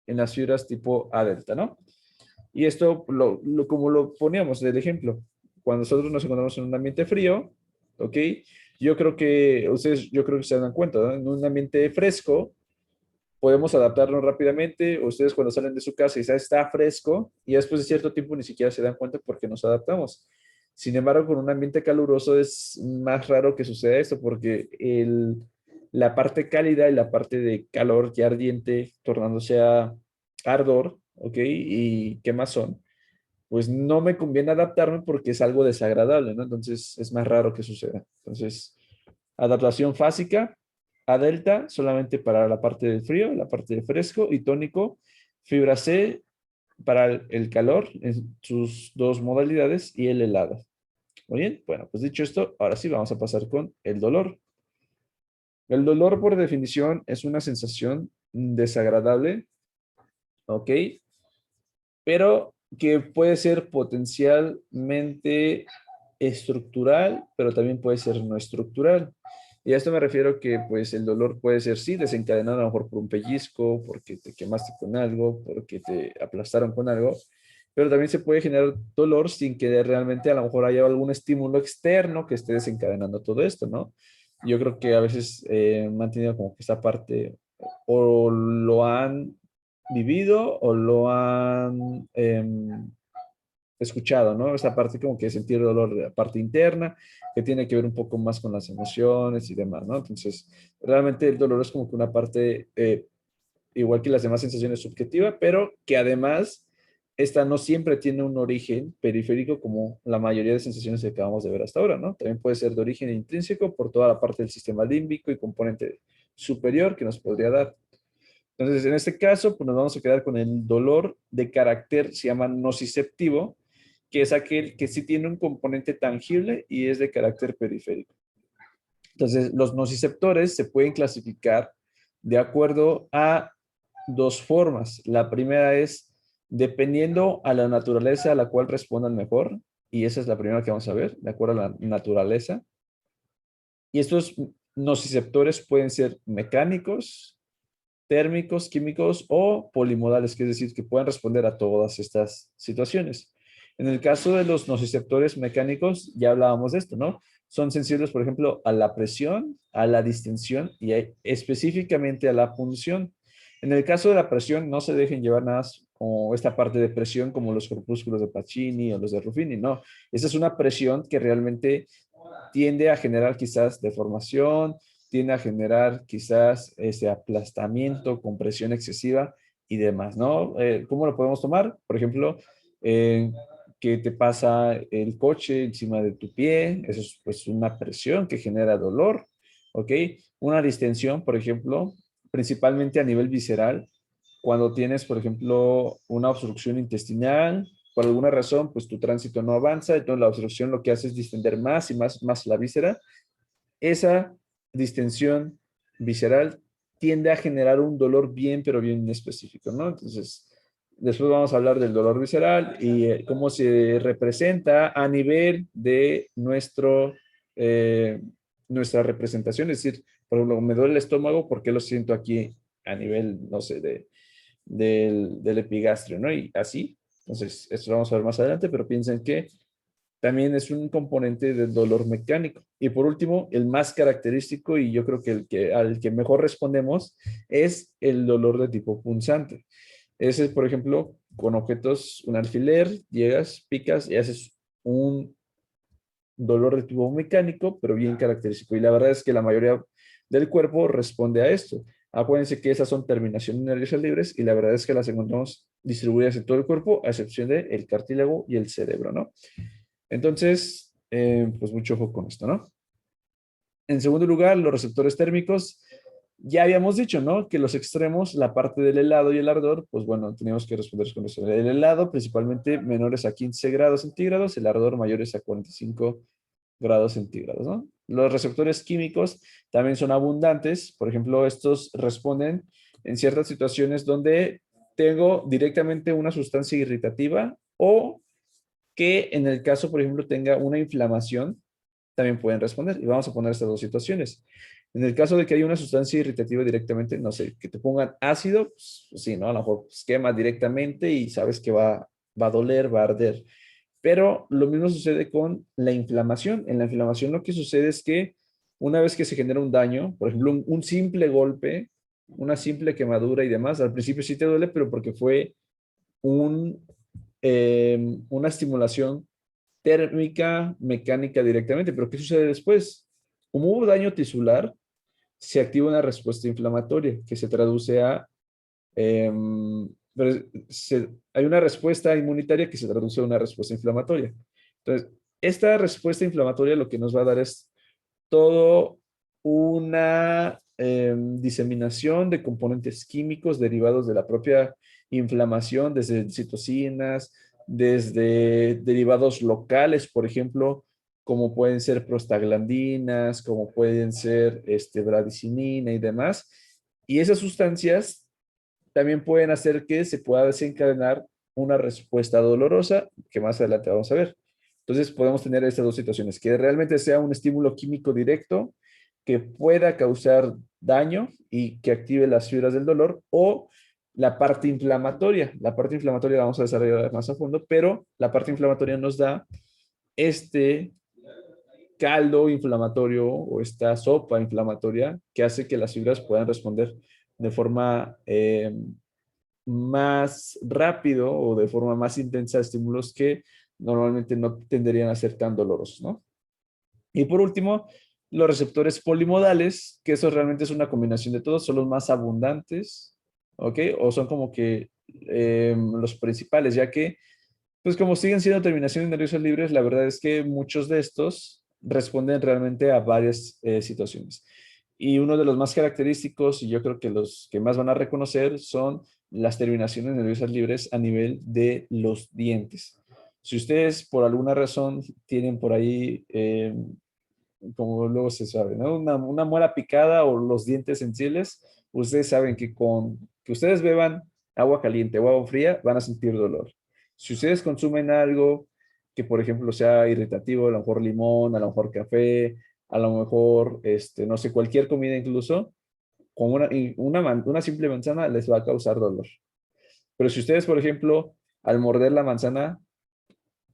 en las fibras tipo A delta, ¿no? Y esto, como lo poníamos del ejemplo, cuando nosotros nos encontramos en un ambiente frío, ¿ok? Yo creo que se dan cuenta, ¿no? En un ambiente fresco, podemos adaptarnos rápidamente. Ustedes cuando salen de su casa y está fresco, y después de cierto tiempo ni siquiera se dan cuenta porque nos adaptamos. Sin embargo, con un ambiente caluroso es más raro que suceda esto porque la parte cálida y la parte de calor ya ardiente tornándose a ardor, ¿ok? ¿Y qué más son? Pues no me conviene adaptarme porque es algo desagradable, ¿no? Entonces es más raro que suceda. Entonces, adaptación fásica, A delta solamente para la parte del frío, la parte de fresco y tónico, fibra C para el calor en sus dos modalidades y el helado. Muy bien, bueno, pues dicho esto, ahora sí vamos a pasar con el dolor. El dolor, por definición, es una sensación desagradable, ¿ok? Pero que puede ser potencialmente estructural, pero también puede ser no estructural. Y a esto me refiero que pues el dolor puede ser sí desencadenado a lo mejor por un pellizco, porque te quemaste con algo, porque te aplastaron con algo, pero también se puede generar dolor sin que realmente a lo mejor haya algún estímulo externo que esté desencadenando todo esto, ¿no? Yo creo que a veces han mantenido como que esta parte o lo han vivido o lo han escuchado, ¿no? Esa parte como que sentir dolor de la parte interna, que tiene que ver un poco más con las emociones y demás, ¿no? Entonces, realmente el dolor es como que una parte, igual que las demás sensaciones, subjetiva, pero que además esta no siempre tiene un origen periférico como la mayoría de sensaciones que acabamos de ver hasta ahora, ¿no? También puede ser de origen intrínseco por toda la parte del sistema límbico y componente superior que nos podría dar. Entonces, en este caso, pues nos vamos a quedar con el dolor de carácter, se llama nociceptivo, que es aquel que sí tiene un componente tangible y es de carácter periférico. Entonces, los nociceptores se pueden clasificar de acuerdo a dos formas. La primera es dependiendo a la naturaleza a la cual respondan mejor, y esa es la primera que vamos a ver, de acuerdo a la naturaleza. Y estos nociceptores pueden ser mecánicos, térmicos, químicos o polimodales, que es decir, que pueden responder a todas estas situaciones. En el caso de los nociceptores mecánicos, ya hablábamos de esto, ¿no? Son sensibles, por ejemplo, a la presión, a la distensión y específicamente a la punción. En el caso de la presión, no se dejen llevar nada como esta parte de presión como los corpúsculos de Pacini o los de Ruffini, no. Esa es una presión que realmente tiende a generar quizás deformación, tiende a generar quizás ese aplastamiento, compresión excesiva y demás, ¿no? ¿Cómo lo podemos tomar? Por ejemplo, eh, que te pasa el coche encima de tu pie, eso es pues una presión que genera dolor, ¿ok? Una distensión, por ejemplo, principalmente a nivel visceral, cuando tienes, por ejemplo, una obstrucción intestinal, por alguna razón, pues tu tránsito no avanza, entonces la obstrucción lo que hace es distender más y más la víscera. Esa distensión visceral tiende a generar un dolor bien, pero bien específico, ¿no? Entonces, después vamos a hablar del dolor visceral y cómo se representa a nivel de nuestra representación. Es decir, por ejemplo, me duele el estómago, ¿por qué lo siento aquí a nivel, no sé, del epigastrio, ¿no? Y así. Entonces, esto lo vamos a ver más adelante, pero piensen que también es un componente del dolor mecánico. Y por último, el más característico y yo creo que, al que mejor respondemos es el dolor de tipo punzante. Ese es, por ejemplo, con objetos, un alfiler, llegas, picas y haces un dolor de tipo mecánico, pero bien característico. Y la verdad es que la mayoría del cuerpo responde a esto. Acuérdense que esas son terminaciones nerviosas libres y la verdad es que las encontramos distribuidas en todo el cuerpo, a excepción del cartílago y el cerebro, ¿no? Entonces, pues mucho ojo con esto, ¿no? En segundo lugar, los receptores térmicos. Ya habíamos dicho, ¿no? Que los extremos, la parte del helado y el ardor, pues bueno, teníamos que responder con eso. El helado principalmente menores a 15 grados centígrados, el ardor mayores a 45 grados centígrados, ¿no? Los receptores químicos también son abundantes. Por ejemplo, estos responden en ciertas situaciones donde tengo directamente una sustancia irritativa o que en el caso, por ejemplo, tenga una inflamación, también pueden responder. Y vamos a poner estas dos situaciones. En el caso de que haya una sustancia irritativa directamente, no sé, que te pongan ácido, pues, sí, ¿no? A lo mejor pues, quema directamente y sabes que va a doler, va a arder. Pero lo mismo sucede con la inflamación. En la inflamación lo que sucede es que una vez que se genera un daño, por ejemplo, un simple golpe, una simple quemadura y demás, al principio sí te duele, pero porque fue un, una estimulación térmica, mecánica directamente. Pero ¿qué sucede después? Como hubo daño tisular, se activa una respuesta inflamatoria que se traduce a... eh, hay una respuesta inmunitaria que se traduce a una respuesta inflamatoria. Entonces, esta respuesta inflamatoria lo que nos va a dar es todo una diseminación de componentes químicos derivados de la propia inflamación, desde citocinas, desde derivados locales, por ejemplo, como pueden ser prostaglandinas, como pueden ser bradicinina y demás. Y esas sustancias también pueden hacer que se pueda desencadenar una respuesta dolorosa, que más adelante vamos a ver. Entonces podemos tener estas dos situaciones, que realmente sea un estímulo químico directo que pueda causar daño y que active las fibras del dolor, o la parte inflamatoria. La parte inflamatoria la vamos a desarrollar más a fondo, pero la parte inflamatoria nos da este caldo inflamatorio o esta sopa inflamatoria que hace que las fibras puedan responder de forma más rápido o de forma más intensa a estímulos que normalmente no tenderían a ser tan dolorosos, ¿no? Y por último, los receptores polimodales, que eso realmente es una combinación de todos, son los más abundantes, ¿ok? O son como que los principales, ya que, pues como siguen siendo terminaciones nerviosas libres, la verdad es que muchos de estos responden realmente a varias situaciones. Y uno de los más característicos, y yo creo que los que más van a reconocer, son las terminaciones nerviosas libres a nivel de los dientes. Si ustedes por alguna razón tienen por ahí, como luego se sabe, ¿no? Una muela picada o los dientes sensibles, ustedes saben que con que ustedes beban agua caliente o agua fría van a sentir dolor. Si ustedes consumen algo que, por ejemplo, sea irritativo, a lo mejor limón, a lo mejor café, a lo mejor, no sé, cualquier comida incluso, con una simple manzana les va a causar dolor. Pero si ustedes, por ejemplo, al morder la manzana,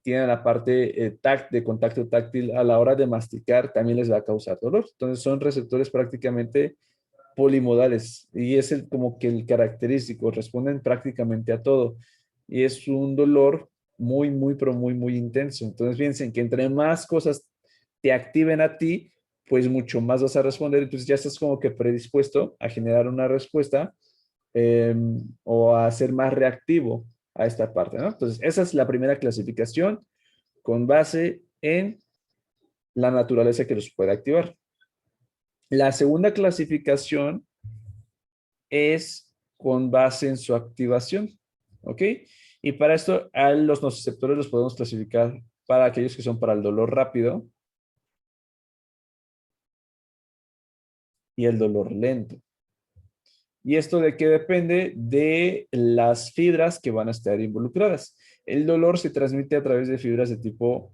tienen la parte de contacto táctil a la hora de masticar, también les va a causar dolor. Entonces son receptores prácticamente polimodales y es como que el característico, responden prácticamente a todo. Y es un dolor pero muy intenso. Entonces piensen que entre más cosas te activen a ti, pues mucho más vas a responder. Entonces ya estás como que predispuesto a generar una respuesta o a ser más reactivo a esta parte, ¿no? Entonces, esa es la primera clasificación con base en la naturaleza que los puede activar. La segunda clasificación es con base en su activación, ¿ok? Y para esto, a los nociceptores los podemos clasificar para aquellos que son para el dolor rápido y el dolor lento. ¿Y esto de qué depende? De las fibras que van a estar involucradas. El dolor se transmite a través de fibras de tipo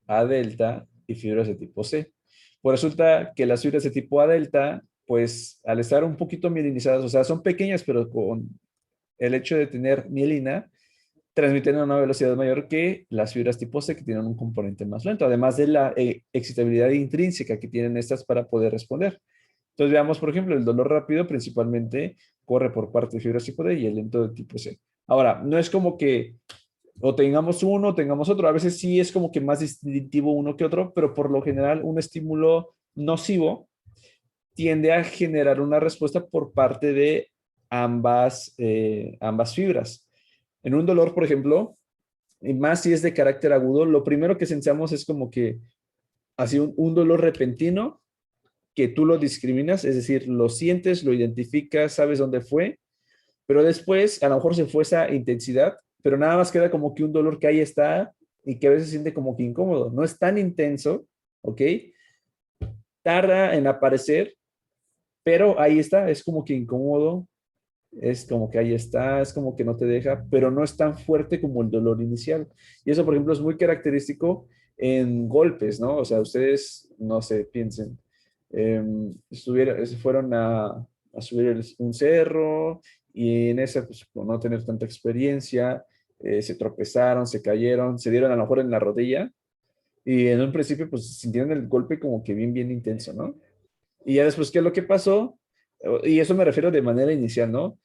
A delta y fibras de tipo C. Pues resulta que las fibras de tipo A delta, pues al estar un poquito mielinizadas, o sea, son pequeñas, pero con el hecho de tener mielina, transmiten a una velocidad mayor que las fibras tipo C, que tienen un componente más lento, además de la excitabilidad intrínseca que tienen estas para poder responder. Entonces veamos, por ejemplo, el dolor rápido principalmente corre por parte de fibras tipo D y el lento de tipo C. Ahora, no es como que o tengamos uno o tengamos otro. A veces sí es como que más distintivo uno que otro, pero por lo general un estímulo nocivo tiende a generar una respuesta por parte de ambas fibras. En un dolor, por ejemplo, y más si es de carácter agudo, lo primero que sensamos es como que así un dolor repentino que tú lo discriminas, es decir, lo sientes, lo identificas, sabes dónde fue, pero después a lo mejor se fue esa intensidad, pero nada más queda como que un dolor que ahí está y que a veces se siente como que incómodo. No es tan intenso, ¿ok? Tarda en aparecer, pero ahí está, es como que incómodo, es como que ahí está, es como que no te deja, pero no es tan fuerte como el dolor inicial. Y eso, por ejemplo, es muy característico en golpes, ¿no? O sea, ustedes, no sé, piensen, fueron a subir un cerro y en esa, pues, por no tener tanta experiencia, se tropezaron, se cayeron, se dieron a lo mejor en la rodilla y en un principio, pues, sintieron el golpe como que bien, bien intenso, ¿no? Y ya después, ¿qué es lo que pasó? Y eso me refiero de manera inicial, ¿no?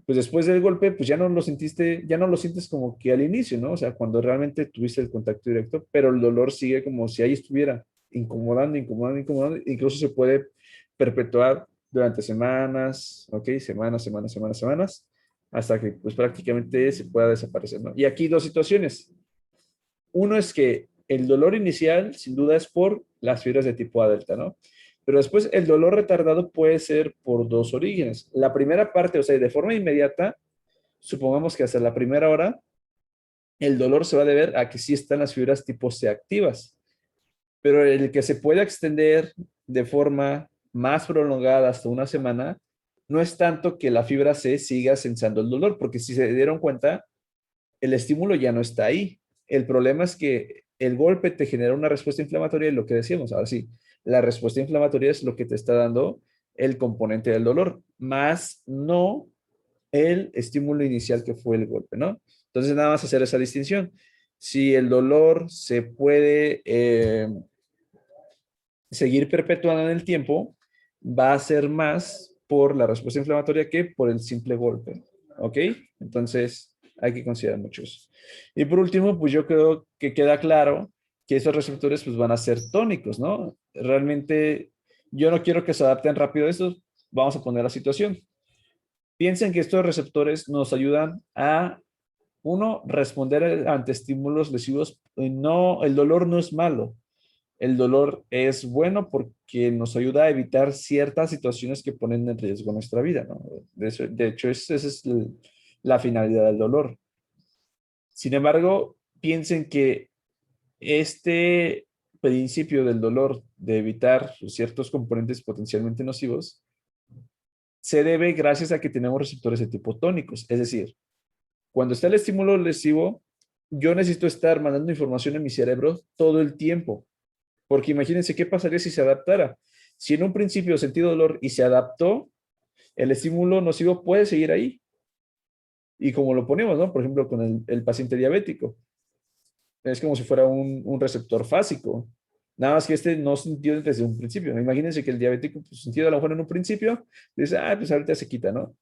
Pues después del golpe, pues ya no lo sentiste, ya no lo sientes como que al inicio, ¿no? O sea, cuando realmente tuviste el contacto directo, pero el dolor sigue como si ahí estuviera, incomodando, incomodando, incomodando, incluso se puede perpetuar durante semanas, ¿ok? Semanas, semanas, semanas, semanas, hasta que pues prácticamente se pueda desaparecer, ¿no? Y aquí dos situaciones. Uno es que el dolor inicial, sin duda, es por las fibras de tipo A delta, ¿no? Pero después el dolor retardado puede ser por dos orígenes. La primera parte, o sea, de forma inmediata, supongamos que hasta la primera hora, el dolor se va a deber a que sí están las fibras tipo C activas. Pero el que se pueda extender de forma más prolongada hasta una semana, no es tanto que la fibra C siga sensando el dolor, porque si se dieron cuenta, el estímulo ya no está ahí. El problema es que el golpe te genera una respuesta inflamatoria y lo que decíamos, ahora sí, la respuesta inflamatoria es lo que te está dando el componente del dolor, más no el estímulo inicial que fue el golpe, ¿no? Entonces, nada más hacer esa distinción. Si el dolor se puede seguir perpetuando en el tiempo, va a ser más por la respuesta inflamatoria que por el simple golpe, ¿ok? Entonces, hay que considerar muchos. Y por último, pues yo creo que queda claro que esos receptores pues van a ser tónicos, ¿no? Realmente yo no quiero que se adapten rápido a esto. Vamos a poner la situación. Piensen que estos receptores nos ayudan a, uno, responder ante estímulos lesivos. No, el dolor no es malo. El dolor es bueno porque nos ayuda a evitar ciertas situaciones que ponen en riesgo nuestra vida, ¿no? De hecho, esa es la finalidad del dolor. Sin embargo, piensen que este principio del dolor de evitar ciertos componentes potencialmente nocivos se debe gracias a que tenemos receptores de tipo tónicos. Es decir, cuando está el estímulo lesivo, yo necesito estar mandando información a mi cerebro todo el tiempo. Porque imagínense qué pasaría si se adaptara. Si en un principio sentí dolor y se adaptó, el estímulo nocivo puede seguir ahí. Y como lo ponemos, ¿no? Por ejemplo, con el paciente diabético. Es como si fuera un receptor fásico. Nada más que este no sintió desde un principio. Imagínense que el diabético pues, sintió a lo mejor en un principio, dice, ah, pues ahorita se quita, ¿no?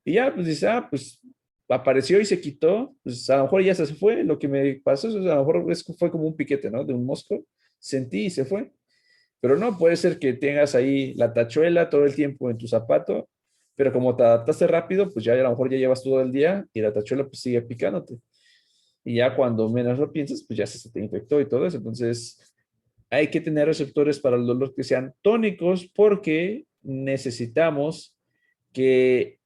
Y ya, pues dice, ah, pues apareció y se quitó, pues a lo mejor ya se fue. Lo que me pasó, a lo mejor fue como un piquete, ¿no? De un mosco. Sentí y se fue. Pero no, puede ser que tengas ahí la tachuela todo el tiempo en tu zapato, pero como te adaptaste rápido, pues ya a lo mejor ya llevas todo el día y la tachuela pues sigue picándote. Y ya cuando menos lo piensas, pues ya se te infectó y todo eso. Entonces, hay que tener receptores para el dolor que sean tónicos porque necesitamos que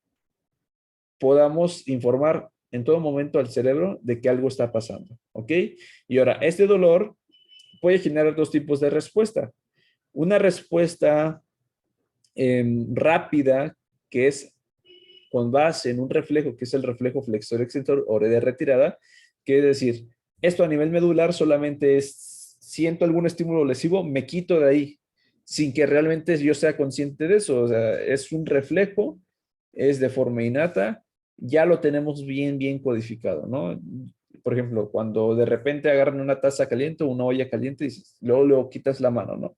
podamos informar en todo momento al cerebro de que algo está pasando, ¿ok? Y ahora, este dolor puede generar dos tipos de respuesta. Una respuesta rápida, que es con base en un reflejo, que es el reflejo flexor-extensor o de retirada, que es decir, esto a nivel medular solamente es, siento algún estímulo lesivo, me quito de ahí, sin que realmente yo sea consciente de eso. O sea, es un reflejo, es de forma innata, ya lo tenemos bien, bien codificado, ¿no? Por ejemplo, cuando de repente agarran una taza caliente o una olla caliente, dices, luego quitas la mano, ¿no?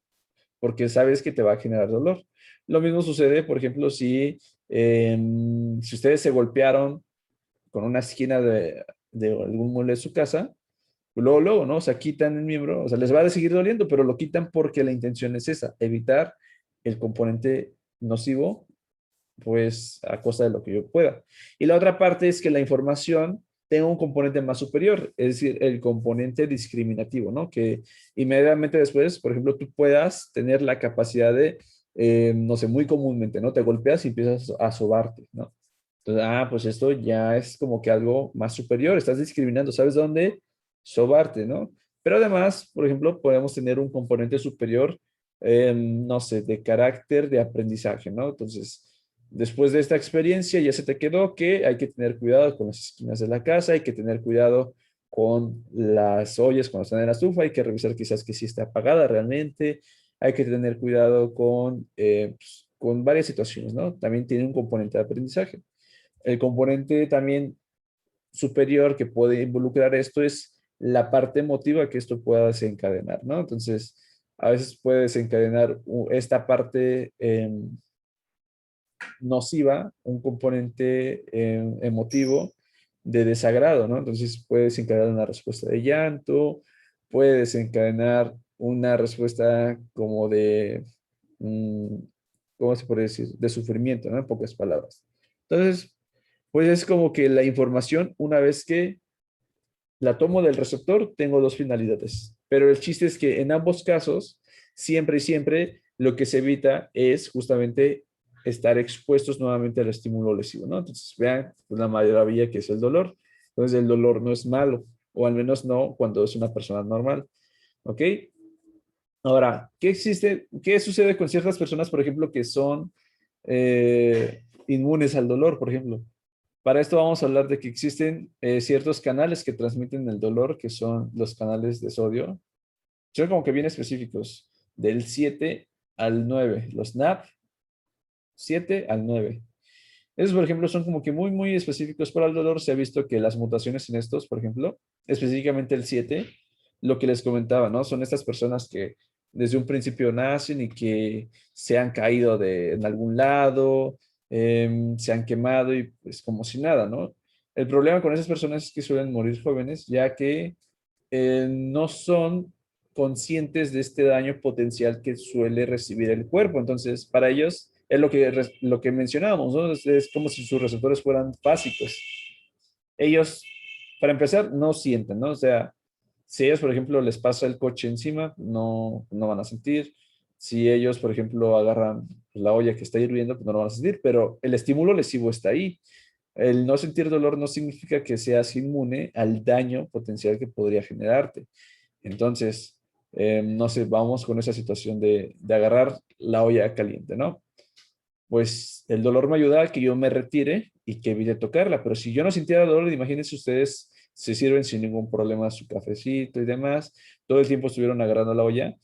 Porque sabes que te va a generar dolor. Lo mismo sucede, por ejemplo, si ustedes se golpearon con una esquina de algún mueble de su casa, luego, ¿no? O sea, quitan el miembro, o sea, les va a seguir doliendo, pero lo quitan porque la intención es esa, evitar el componente nocivo, pues a costa de lo que yo pueda. Y la otra parte es que la información tenga un componente más superior, es decir, el componente discriminativo, ¿no? Que inmediatamente después, por ejemplo, tú puedas tener la capacidad de no sé, muy comúnmente, ¿no? Te golpeas y empiezas a sobarte, ¿no? Entonces, pues esto ya es como que algo más superior, estás discriminando, ¿sabes dónde? Sobarte, ¿no? Pero además, por ejemplo, podemos tener un componente superior, no sé, de carácter de aprendizaje, ¿no? Entonces, después de esta experiencia ya se te quedó que hay que tener cuidado con las esquinas de la casa, hay que tener cuidado con las ollas cuando están en la estufa, hay que revisar quizás que sí está apagada realmente, hay que tener cuidado con varias situaciones, ¿no? También tiene un componente de aprendizaje. El componente también superior que puede involucrar esto es la parte emotiva que esto pueda desencadenar, ¿no? Entonces, a veces puede desencadenar esta parte nociva, un componente emotivo de desagrado, ¿no? Entonces puede desencadenar una respuesta de llanto, puede desencadenar una respuesta como de, mm, ¿cómo se puede decir? De sufrimiento, ¿no? En pocas palabras. Entonces, pues es como que la información, una vez que la tomo del receptor, tengo dos finalidades. Pero el chiste es que en ambos casos, siempre y siempre, lo que se evita es justamente estar expuestos nuevamente al estímulo lesivo, ¿no? Entonces, vean una maravilla que es el dolor. Entonces, el dolor no es malo, o al menos no cuando es una persona normal, ¿ok? Ahora, ¿qué existe? ¿Qué sucede con ciertas personas, por ejemplo, que son inmunes al dolor, por ejemplo? Para esto vamos a hablar de que existen ciertos canales que transmiten el dolor, que son los canales de sodio. Son como que bien específicos, del 7 al 9, los NAP 7 al 9. Esos, por ejemplo, son como que muy, muy específicos para el dolor. Se ha visto que las mutaciones en estos, por ejemplo, específicamente el 7, lo que les comentaba, ¿no? Son estas personas que desde un principio nacen y que se han caído en algún lado, se han quemado y pues como si nada, ¿no? El problema con esas personas es que suelen morir jóvenes, ya que no son conscientes de este daño potencial que suele recibir el cuerpo. Entonces, para ellos es lo que mencionábamos, ¿no? Es como si sus receptores fueran básicos. Ellos, para empezar, no sienten, ¿no? O sea, si ellos, por ejemplo, les pasa el coche encima, no van a sentir. Si ellos, por ejemplo, agarran la olla que está hirviendo, pues no lo van a sentir, pero el estímulo lesivo está ahí. El no sentir dolor no significa que seas inmune al daño potencial que podría generarte. Entonces, no sé, vamos con esa situación de agarrar la olla caliente, ¿no? Pues el dolor me ayuda a que yo me retire y que evite tocarla, pero si yo no sintiera dolor, imagínense ustedes, se sirven sin ningún problema su cafecito y demás, todo el tiempo estuvieron agarrando la olla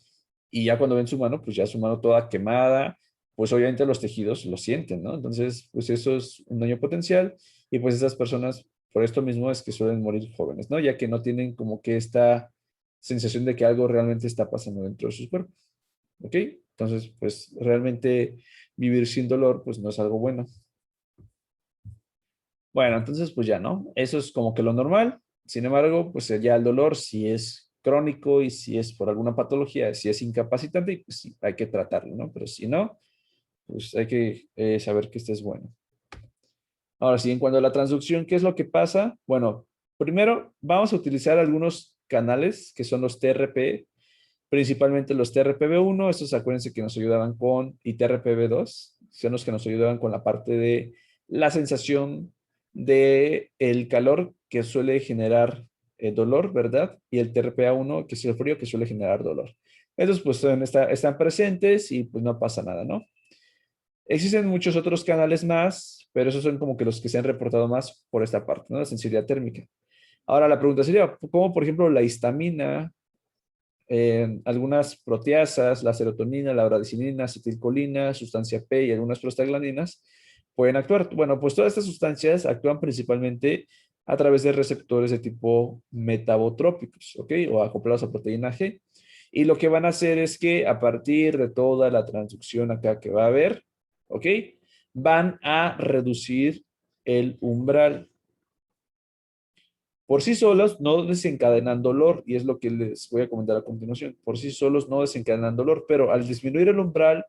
y ya cuando ven su mano, pues ya su mano toda quemada, pues obviamente los tejidos lo sienten, ¿no? Entonces, pues eso es un daño potencial y pues esas personas, por esto mismo es que suelen morir jóvenes, ¿no? Ya que no tienen como que esta sensación de que algo realmente está pasando dentro de sus cuerpos, ¿ok? Entonces, pues realmente vivir sin dolor, pues no es algo bueno. Bueno, entonces, pues ya, ¿no? Eso es como que lo normal. Sin embargo, pues ya el dolor, si es crónico y si es por alguna patología, si es incapacitante, pues sí, hay que tratarlo, ¿no? Pero si no, pues hay que saber que este es bueno. Ahora sí, en cuanto a la transducción, ¿qué es lo que pasa? Bueno, primero vamos a utilizar algunos canales que son los TRP, principalmente los TRPV1, estos acuérdense que nos ayudaban con, y TRPV2, son los que nos ayudaban con la parte de la sensación de el calor que suele generar dolor, ¿verdad? Y el TRPA1, que es el frío que suele generar dolor. Esos pues están presentes y pues no pasa nada, ¿no? Existen muchos otros canales más, pero esos son como que los que se han reportado más por esta parte, ¿no? La sensibilidad térmica. Ahora la pregunta sería, ¿cómo por ejemplo la histamina, algunas proteasas, la serotonina, la bradicilina, acetilcolina, sustancia P y algunas prostaglandinas pueden actuar? Bueno, pues todas estas sustancias actúan principalmente a través de receptores de tipo metabotrópicos, ¿ok? O acoplados a proteína G. Y lo que van a hacer es que a partir de toda la transducción acá que va a haber, ¿ok? Van a reducir el umbral. Por sí solos no desencadenan dolor, y es lo que les voy a comentar a continuación. Por sí solos no desencadenan dolor, pero al disminuir el umbral,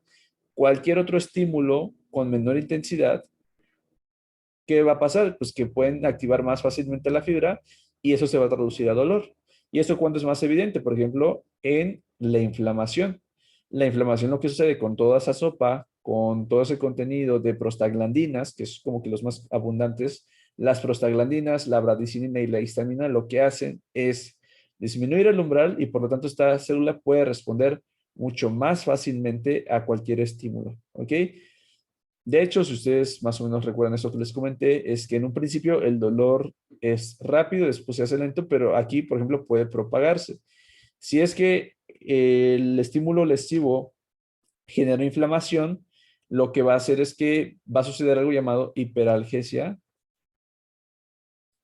cualquier otro estímulo con menor intensidad, ¿qué va a pasar? Pues que pueden activar más fácilmente la fibra y eso se va a traducir a dolor. ¿Y eso cuándo es más evidente? Por ejemplo, en la inflamación. La inflamación, lo que sucede con toda esa sopa, con todo ese contenido de prostaglandinas, que es como que los más abundantes, las prostaglandinas, la bradicinina y la histamina, lo que hacen es disminuir el umbral y por lo tanto esta célula puede responder mucho más fácilmente a cualquier estímulo, ¿ok? De hecho, si ustedes más o menos recuerdan eso que les comenté, es que en un principio el dolor es rápido, después se hace lento, pero aquí, por ejemplo, puede propagarse. Si es que el estímulo lesivo genera inflamación, lo que va a hacer es que va a suceder algo llamado hiperalgesia.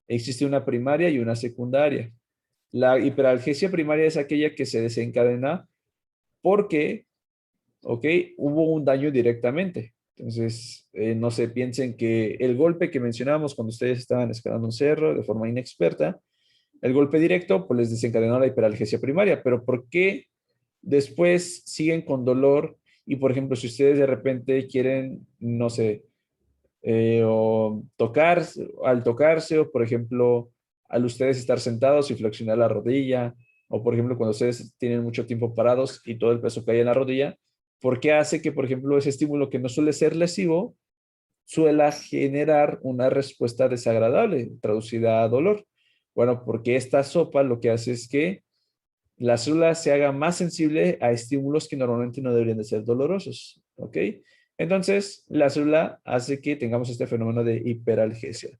Existe una primaria y una secundaria. La hiperalgesia primaria es aquella que se desencadena porque, ok, hubo un daño directamente. Entonces, no se piensen que el golpe que mencionábamos cuando ustedes estaban escalando un cerro de forma inexperta, el golpe directo, pues les desencadenó la hiperalgesia primaria. Pero ¿por qué después siguen con dolor? Y por ejemplo, si ustedes de repente quieren, no sé, o tocar, al tocarse, o por ejemplo, al ustedes estar sentados y flexionar la rodilla, o por ejemplo, cuando ustedes tienen mucho tiempo parados y todo el peso cae en la rodilla, ¿por qué hace que, por ejemplo, ese estímulo que no suele ser lesivo, suele generar una respuesta desagradable, traducida a dolor? Bueno, porque esta sopa lo que hace es que la célula se haga más sensible a estímulos que normalmente no deberían de ser dolorosos, ¿ok? Entonces, la célula hace que tengamos este fenómeno de hiperalgesia.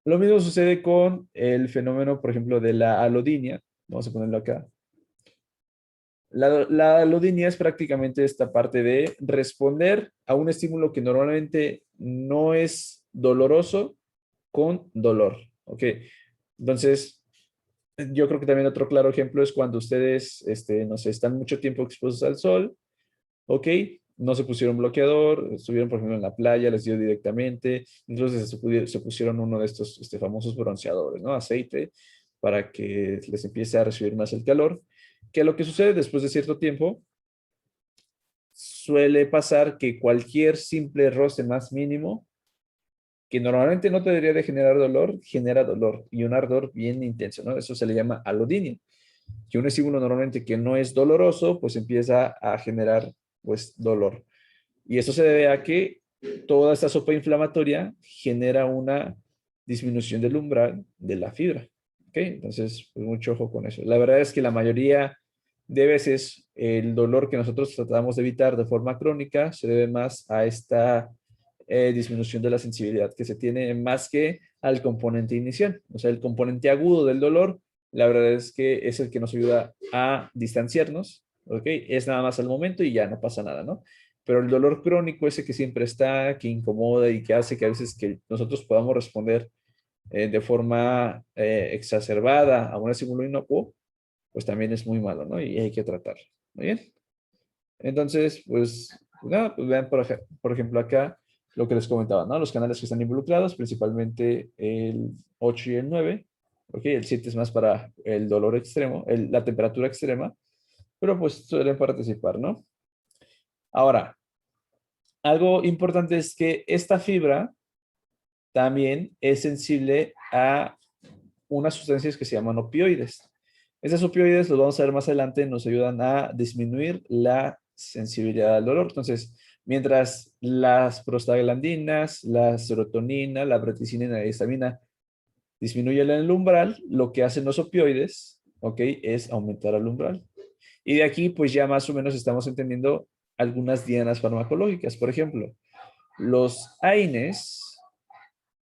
Lo mismo sucede con el fenómeno, por ejemplo, de la alodinia. Vamos a ponerlo acá. La alodinia es prácticamente esta parte de responder a un estímulo que normalmente no es doloroso con dolor, ¿ok? Entonces, yo creo que también otro claro ejemplo es cuando ustedes, no sé, están mucho tiempo expuestos al sol, ¿ok? No se pusieron bloqueador, estuvieron, por ejemplo, en la playa, les dio directamente, entonces se pusieron uno de estos famosos bronceadores, ¿no? Aceite, para que les empiece a recibir más el calor. Que lo que sucede después de cierto tiempo, suele pasar que cualquier simple roce más mínimo, que normalmente no te debería de generar dolor, genera dolor y un ardor bien intenso, ¿no? Eso se le llama alodinia. Que un estímulo normalmente que no es doloroso, pues empieza a generar pues dolor. Y eso se debe a que toda esta sopa inflamatoria genera una disminución del umbral de la fibra. ¿Ok? Entonces, pues mucho ojo con eso. La verdad es que la mayoría de veces el dolor que nosotros tratamos de evitar de forma crónica se debe más a esta disminución de la sensibilidad que se tiene más que al componente inicial. O sea, el componente agudo del dolor, la verdad es que es el que nos ayuda a distanciarnos, ¿ok? Es nada más al momento y ya no pasa nada, ¿no? Pero el dolor crónico, ese que siempre está, que incomoda y que hace que a veces que nosotros podamos responder de forma exacerbada a un estímulo inocuo, pues también es muy malo, ¿no? Y hay que tratarlo. Muy bien. Entonces, pues nada, pues vean por ejemplo acá lo que les comentaba, ¿no? Los canales que están involucrados, principalmente el 8 y el 9. Ok, el 7 es más para el dolor extremo, la temperatura extrema, pero pues suelen participar, ¿no? Ahora, algo importante es que esta fibra también es sensible a unas sustancias que se llaman opioides. Esas opioides, los vamos a ver más adelante, nos ayudan a disminuir la sensibilidad al dolor. Entonces, mientras las prostaglandinas, la serotonina, la braticina y la histamina disminuyen el umbral, lo que hacen los opioides, ¿ok? Es aumentar el umbral. Y de aquí, pues ya más o menos estamos entendiendo algunas dianas farmacológicas. Por ejemplo, los AINES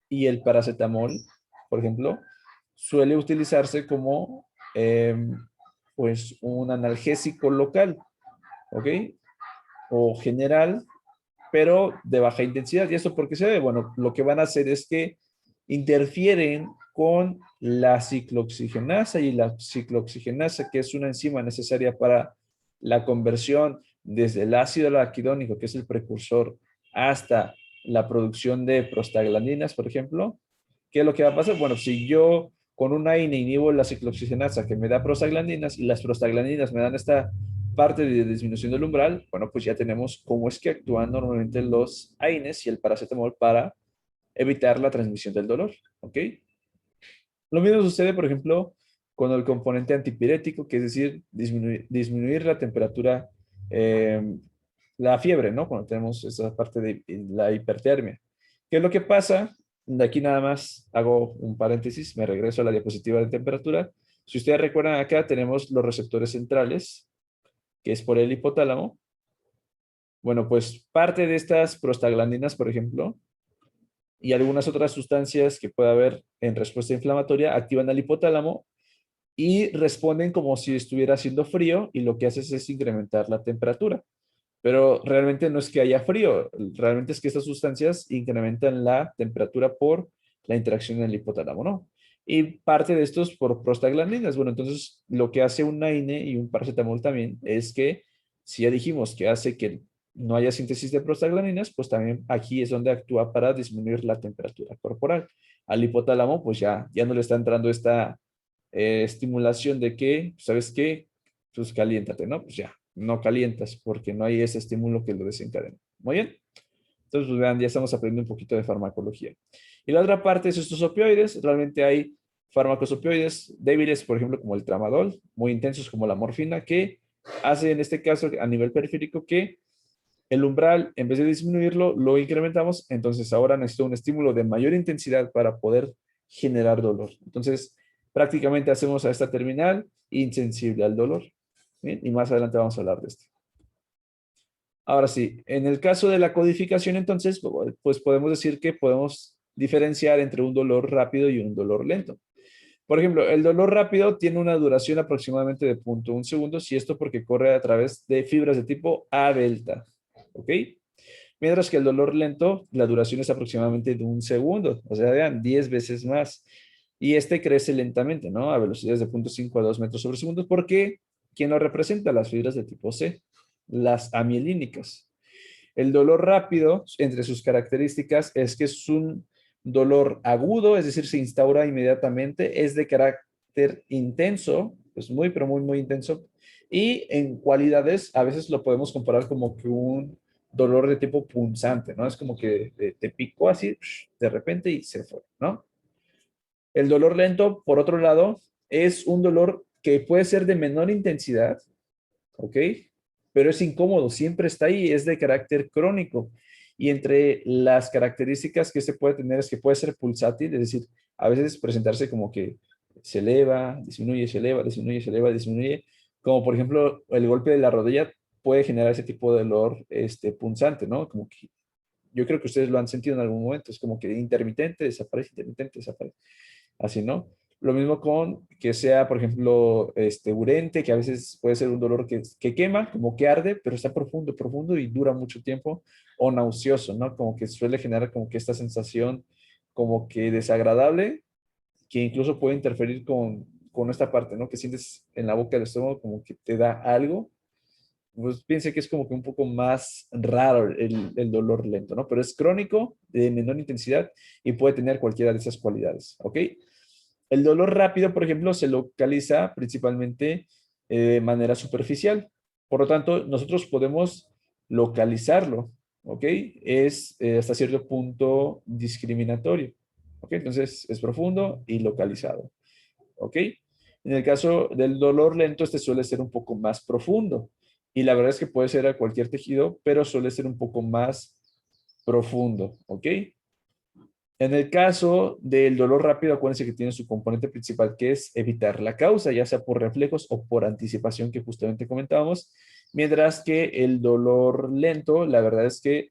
y el paracetamol, por ejemplo, suele utilizarse como pues un analgésico local, ¿ok? O general, pero de baja intensidad. ¿Y esto por qué se debe? Bueno, lo que van a hacer es que interfieren con la ciclooxigenasa y la ciclooxigenasa, que es una enzima necesaria para la conversión desde el ácido araquidónico, que es el precursor, hasta la producción de prostaglandinas, por ejemplo. ¿Qué es lo que va a pasar? Bueno, si yo con una AINE inhibo la ciclooxigenasa que me da prostaglandinas y las prostaglandinas me dan esta parte de disminución del umbral, bueno, pues ya tenemos cómo es que actúan normalmente los AINES y el paracetamol para evitar la transmisión del dolor, ¿ok? Lo mismo sucede, por ejemplo, con el componente antipirético, que es decir, disminuir la temperatura eh, la fiebre, ¿no? Cuando tenemos esa parte de la hipertermia. ¿Qué es lo que pasa? De aquí nada más hago un paréntesis, me regreso a la diapositiva de temperatura. Si ustedes recuerdan acá tenemos los receptores centrales, que es por el hipotálamo. Bueno, pues parte de estas prostaglandinas, por ejemplo, y algunas otras sustancias que pueda haber en respuesta inflamatoria activan al hipotálamo y responden como si estuviera haciendo frío y lo que haces es incrementar la temperatura. Pero realmente no es que haya frío, realmente es que estas sustancias incrementan la temperatura por la interacción en el hipotálamo, ¿no? Y parte de estos por prostaglandinas. Bueno, entonces lo que hace un AINE y un paracetamol también es que, si ya dijimos que hace que no haya síntesis de prostaglandinas, pues también aquí es donde actúa para disminuir la temperatura corporal. Al hipotálamo, pues ya no le está entrando esta estimulación de que, ¿sabes qué? Pues caliéntate, ¿no? Pues ya, no calientas porque no hay ese estímulo que lo desencadena. Muy bien. Entonces, pues vean, ya estamos aprendiendo un poquito de farmacología. Y la otra parte es estos opioides. Realmente hay fármacos opioides débiles, por ejemplo, como el tramadol, muy intensos como la morfina, que hace en este caso a nivel periférico que el umbral, en vez de disminuirlo, lo incrementamos. Entonces, ahora necesito un estímulo de mayor intensidad para poder generar dolor. Entonces, prácticamente hacemos a esta terminal insensible al dolor. ¿Bien? Y más adelante vamos a hablar de esto. Ahora sí, en el caso de la codificación, entonces, pues podemos decir que podemos diferenciar entre un dolor rápido y un dolor lento. Por ejemplo, el dolor rápido tiene una duración aproximadamente de 0.1 segundos y esto porque corre a través de fibras de tipo A delta. ¿Ok? Mientras que el dolor lento, la duración es aproximadamente de 1 segundo, o sea, vean, 10 veces más. Y este crece lentamente, ¿no? A velocidades de 0.5 a 2 metros sobre segundo, porque ¿quién lo representa? Las fibras de tipo C, las amielínicas. El dolor rápido, entre sus características, es que es un dolor agudo, es decir, se instaura inmediatamente, es de carácter intenso, pues muy, pero muy, muy intenso. Y en cualidades, a veces lo podemos comparar como que un dolor de tipo punzante, ¿no? Es como que te picó así de repente y se fue, ¿no? El dolor lento, por otro lado, es un dolor que puede ser de menor intensidad, ¿ok? Pero es incómodo, siempre está ahí, es de carácter crónico. Y entre las características que se puede tener es que puede ser pulsátil, es decir, a veces presentarse como que se eleva, disminuye, se eleva, disminuye, se eleva, disminuye. Como por ejemplo, el golpe de la rodilla puede generar ese tipo de dolor punzante, ¿no? Como que yo creo que ustedes lo han sentido en algún momento, es como que intermitente, desaparece, así, ¿no? Lo mismo con que sea, por ejemplo, urente, que a veces puede ser un dolor que quema, como que arde, pero está profundo, profundo y dura mucho tiempo, o nauseoso, ¿no? Como que suele generar como que esta sensación como que desagradable, que incluso puede interferir con esta parte, ¿no? Que sientes en la boca del estómago como que te da algo. Pues piense que es como que un poco más raro el dolor lento, ¿no? Pero es crónico, de menor intensidad y puede tener cualquiera de esas cualidades, ¿ok? El dolor rápido, por ejemplo, se localiza principalmente de manera superficial. Por lo tanto, nosotros podemos localizarlo, ¿ok? Es hasta cierto punto discriminatorio, ¿ok? Entonces, es profundo y localizado, ¿ok? En el caso del dolor lento, este suele ser un poco más profundo. Y la verdad es que puede ser a cualquier tejido, pero suele ser un poco más profundo, ¿ok? En el caso del dolor rápido, acuérdense que tiene su componente principal, que es evitar la causa, ya sea por reflejos o por anticipación, que justamente comentábamos. Mientras que el dolor lento, la verdad es que,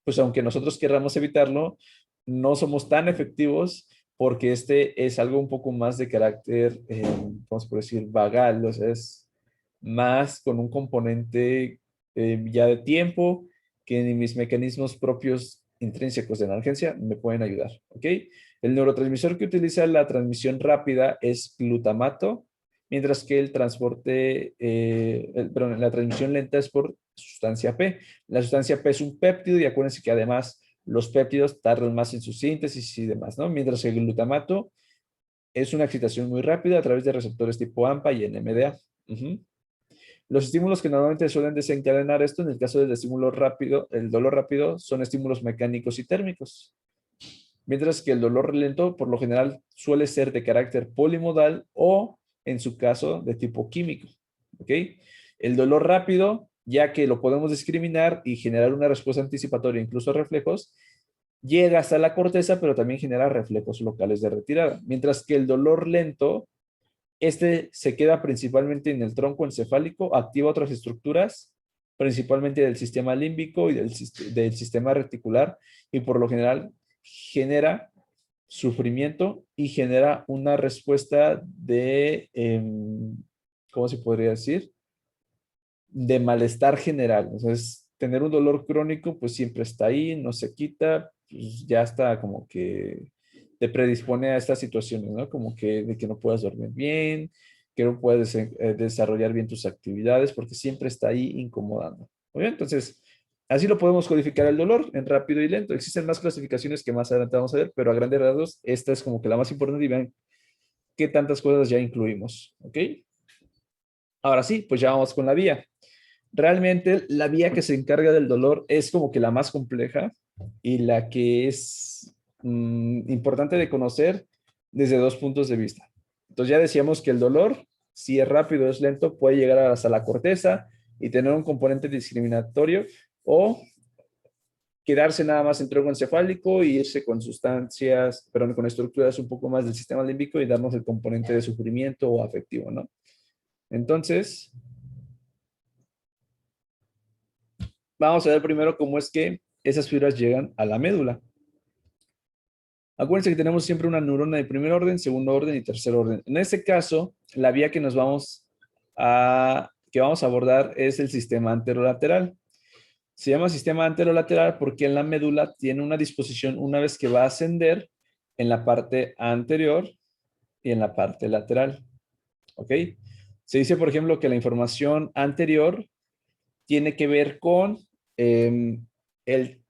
pues aunque nosotros querramos evitarlo, no somos tan efectivos porque este es algo un poco más de carácter, vamos por decir, vagal, o sea, es más con un componente ya de tiempo que ni mis mecanismos propios intrínsecos de emergencia me pueden ayudar, ¿ok? El neurotransmisor que utiliza la transmisión rápida es glutamato, mientras que el transporte, perdón, la transmisión lenta es por sustancia P. La sustancia P es un péptido y acuérdense que además los péptidos tardan más en su síntesis y demás, ¿no? Mientras que el glutamato es una excitación muy rápida a través de receptores tipo AMPA y NMDA. Ujú. Los estímulos que normalmente suelen desencadenar esto, en el caso del estímulo rápido, el dolor rápido, son estímulos mecánicos y térmicos. Mientras que el dolor lento, por lo general, suele ser de carácter polimodal o, en su caso, de tipo químico. ¿Ok? El dolor rápido ya que lo podemos discriminar y generar una respuesta anticipatoria, incluso reflejos, llega hasta la corteza, pero también genera reflejos locales de retirada. Mientras que el dolor lento, este se queda principalmente en el tronco encefálico, activa otras estructuras, principalmente del sistema límbico y del sistema reticular, y por lo general genera sufrimiento y genera una respuesta de, ¿cómo se podría decir? De malestar general. Entonces, tener un dolor crónico, pues siempre está ahí, no se quita, pues ya está como que te predispone a estas situaciones, ¿no? Como que de que no puedas dormir bien, que no puedes desarrollar bien tus actividades, porque siempre está ahí incomodando. Muy bien, entonces, así lo podemos codificar el dolor en rápido y lento. Existen más clasificaciones que más adelante vamos a ver, pero a grandes rasgos, esta es como que la más importante y vean qué tantas cosas ya incluimos, ¿ok? Ahora sí, pues ya vamos con la vía. Realmente la vía que se encarga del dolor es como que la más compleja y la que es importante de conocer desde dos puntos de vista. Entonces ya decíamos que el dolor, si es rápido o es lento, puede llegar hasta la corteza y tener un componente discriminatorio o quedarse nada más en tronco encefálico y irse con sustancias, perdón, con estructuras un poco más del sistema límbico y darnos el componente de sufrimiento o afectivo, ¿no? Entonces, vamos a ver primero cómo es que esas fibras llegan a la médula. Acuérdense que tenemos siempre una neurona de primer orden, segundo orden y tercer orden. En este caso, la vía que que vamos a abordar es el sistema anterolateral. Se llama sistema anterolateral porque en la médula tiene una disposición una vez que va a ascender en la parte anterior y en la parte lateral. ¿Ok? Se dice, por ejemplo, que la información anterior tiene que ver con eh, el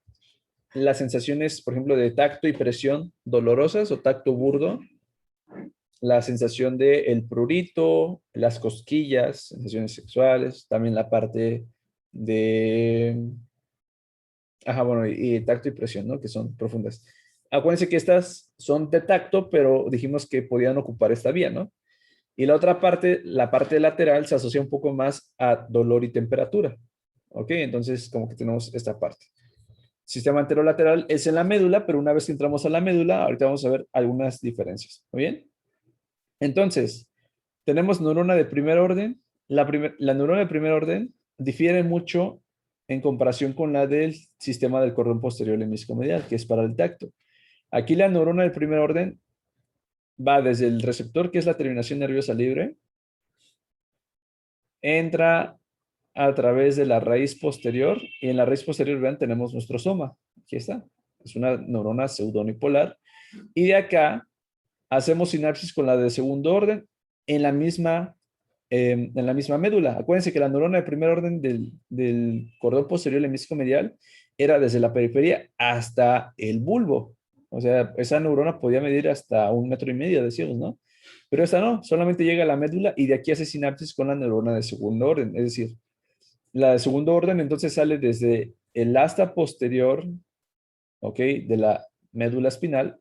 las sensaciones, por ejemplo, de tacto y presión dolorosas o tacto burdo, la sensación de el prurito, las cosquillas, sensaciones sexuales, también la parte de, ajá, bueno, y tacto y presión, ¿no? Que son profundas. Acuérdense que estas son de tacto, pero dijimos que podían ocupar esta vía, ¿no? Y la otra parte, la parte lateral, se asocia un poco más a dolor y temperatura. ¿Ok? Entonces, como que tenemos esta parte. Sistema anterolateral es en la médula, pero una vez que entramos a la médula, ahorita vamos a ver algunas diferencias. ¿Muy bien? Entonces, tenemos neurona de primer orden. La neurona de primer orden difiere mucho en comparación con la del sistema del cordón posterior hemiscomedial, que es para el tacto. Aquí la neurona de primer orden va desde el receptor, que es la terminación nerviosa libre, entra a través de la raíz posterior y en la raíz posterior, vean, tenemos nuestro soma. Aquí está. Es una neurona pseudonipolar. Y de acá hacemos sinapsis con la de segundo orden en la misma médula. Acuérdense que la neurona de primer orden del cordón posterior hemiscomedial era desde la periferia hasta el bulbo. O sea, esa neurona podía medir hasta 1,5 metros, decíamos, ¿no? Pero esta no, solamente llega a la médula y de aquí hace sinapsis con la neurona de segundo orden. Es decir, la de segundo orden entonces sale desde el asta posterior, ¿ok? De la médula espinal.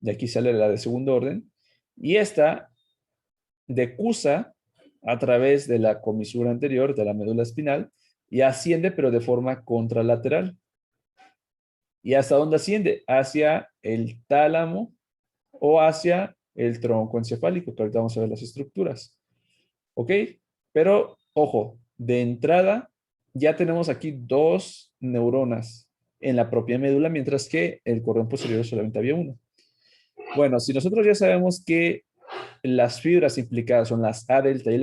De aquí sale la de segundo orden. Y esta decusa a través de la comisura anterior de la médula espinal y asciende, pero de forma contralateral. ¿Y hasta dónde asciende? Hacia el tálamo o hacia el tronco encefálico, que ahorita vamos a ver las estructuras. ¿Ok? Pero, ojo, de entrada ya tenemos aquí dos neuronas en la propia médula, mientras que el cordón posterior solamente había uno. Bueno, si nosotros ya sabemos que las fibras implicadas son las A delta y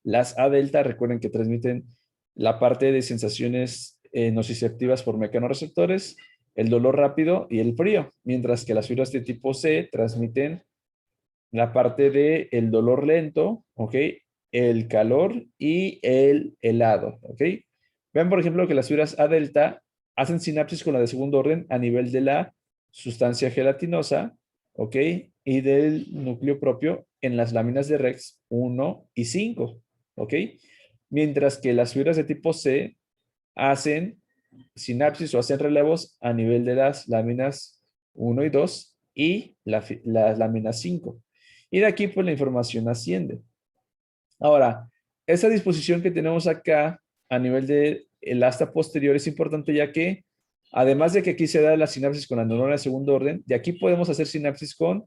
las A delta recuerden que transmiten la parte de sensaciones nociceptivas por mecanorreceptores, el dolor rápido y el frío, mientras que las fibras de tipo C transmiten la parte de el dolor lento, ¿ok? El calor y el helado, ¿ok? Vean, por ejemplo, que las fibras A delta hacen sinapsis con la de segundo orden a nivel de la sustancia gelatinosa, ¿ok? Y del núcleo propio en las láminas de Rex 1 y 5, ¿ok? Mientras que las fibras de tipo C hacen sinapsis o hacen relevos a nivel de las láminas 1 y 2 y las láminas 5. Y de aquí pues la información asciende. Ahora, esa disposición que tenemos acá a nivel de el asta posterior es importante, ya que además de que aquí se da la sinapsis con la neurona de segundo orden, de aquí podemos hacer sinapsis con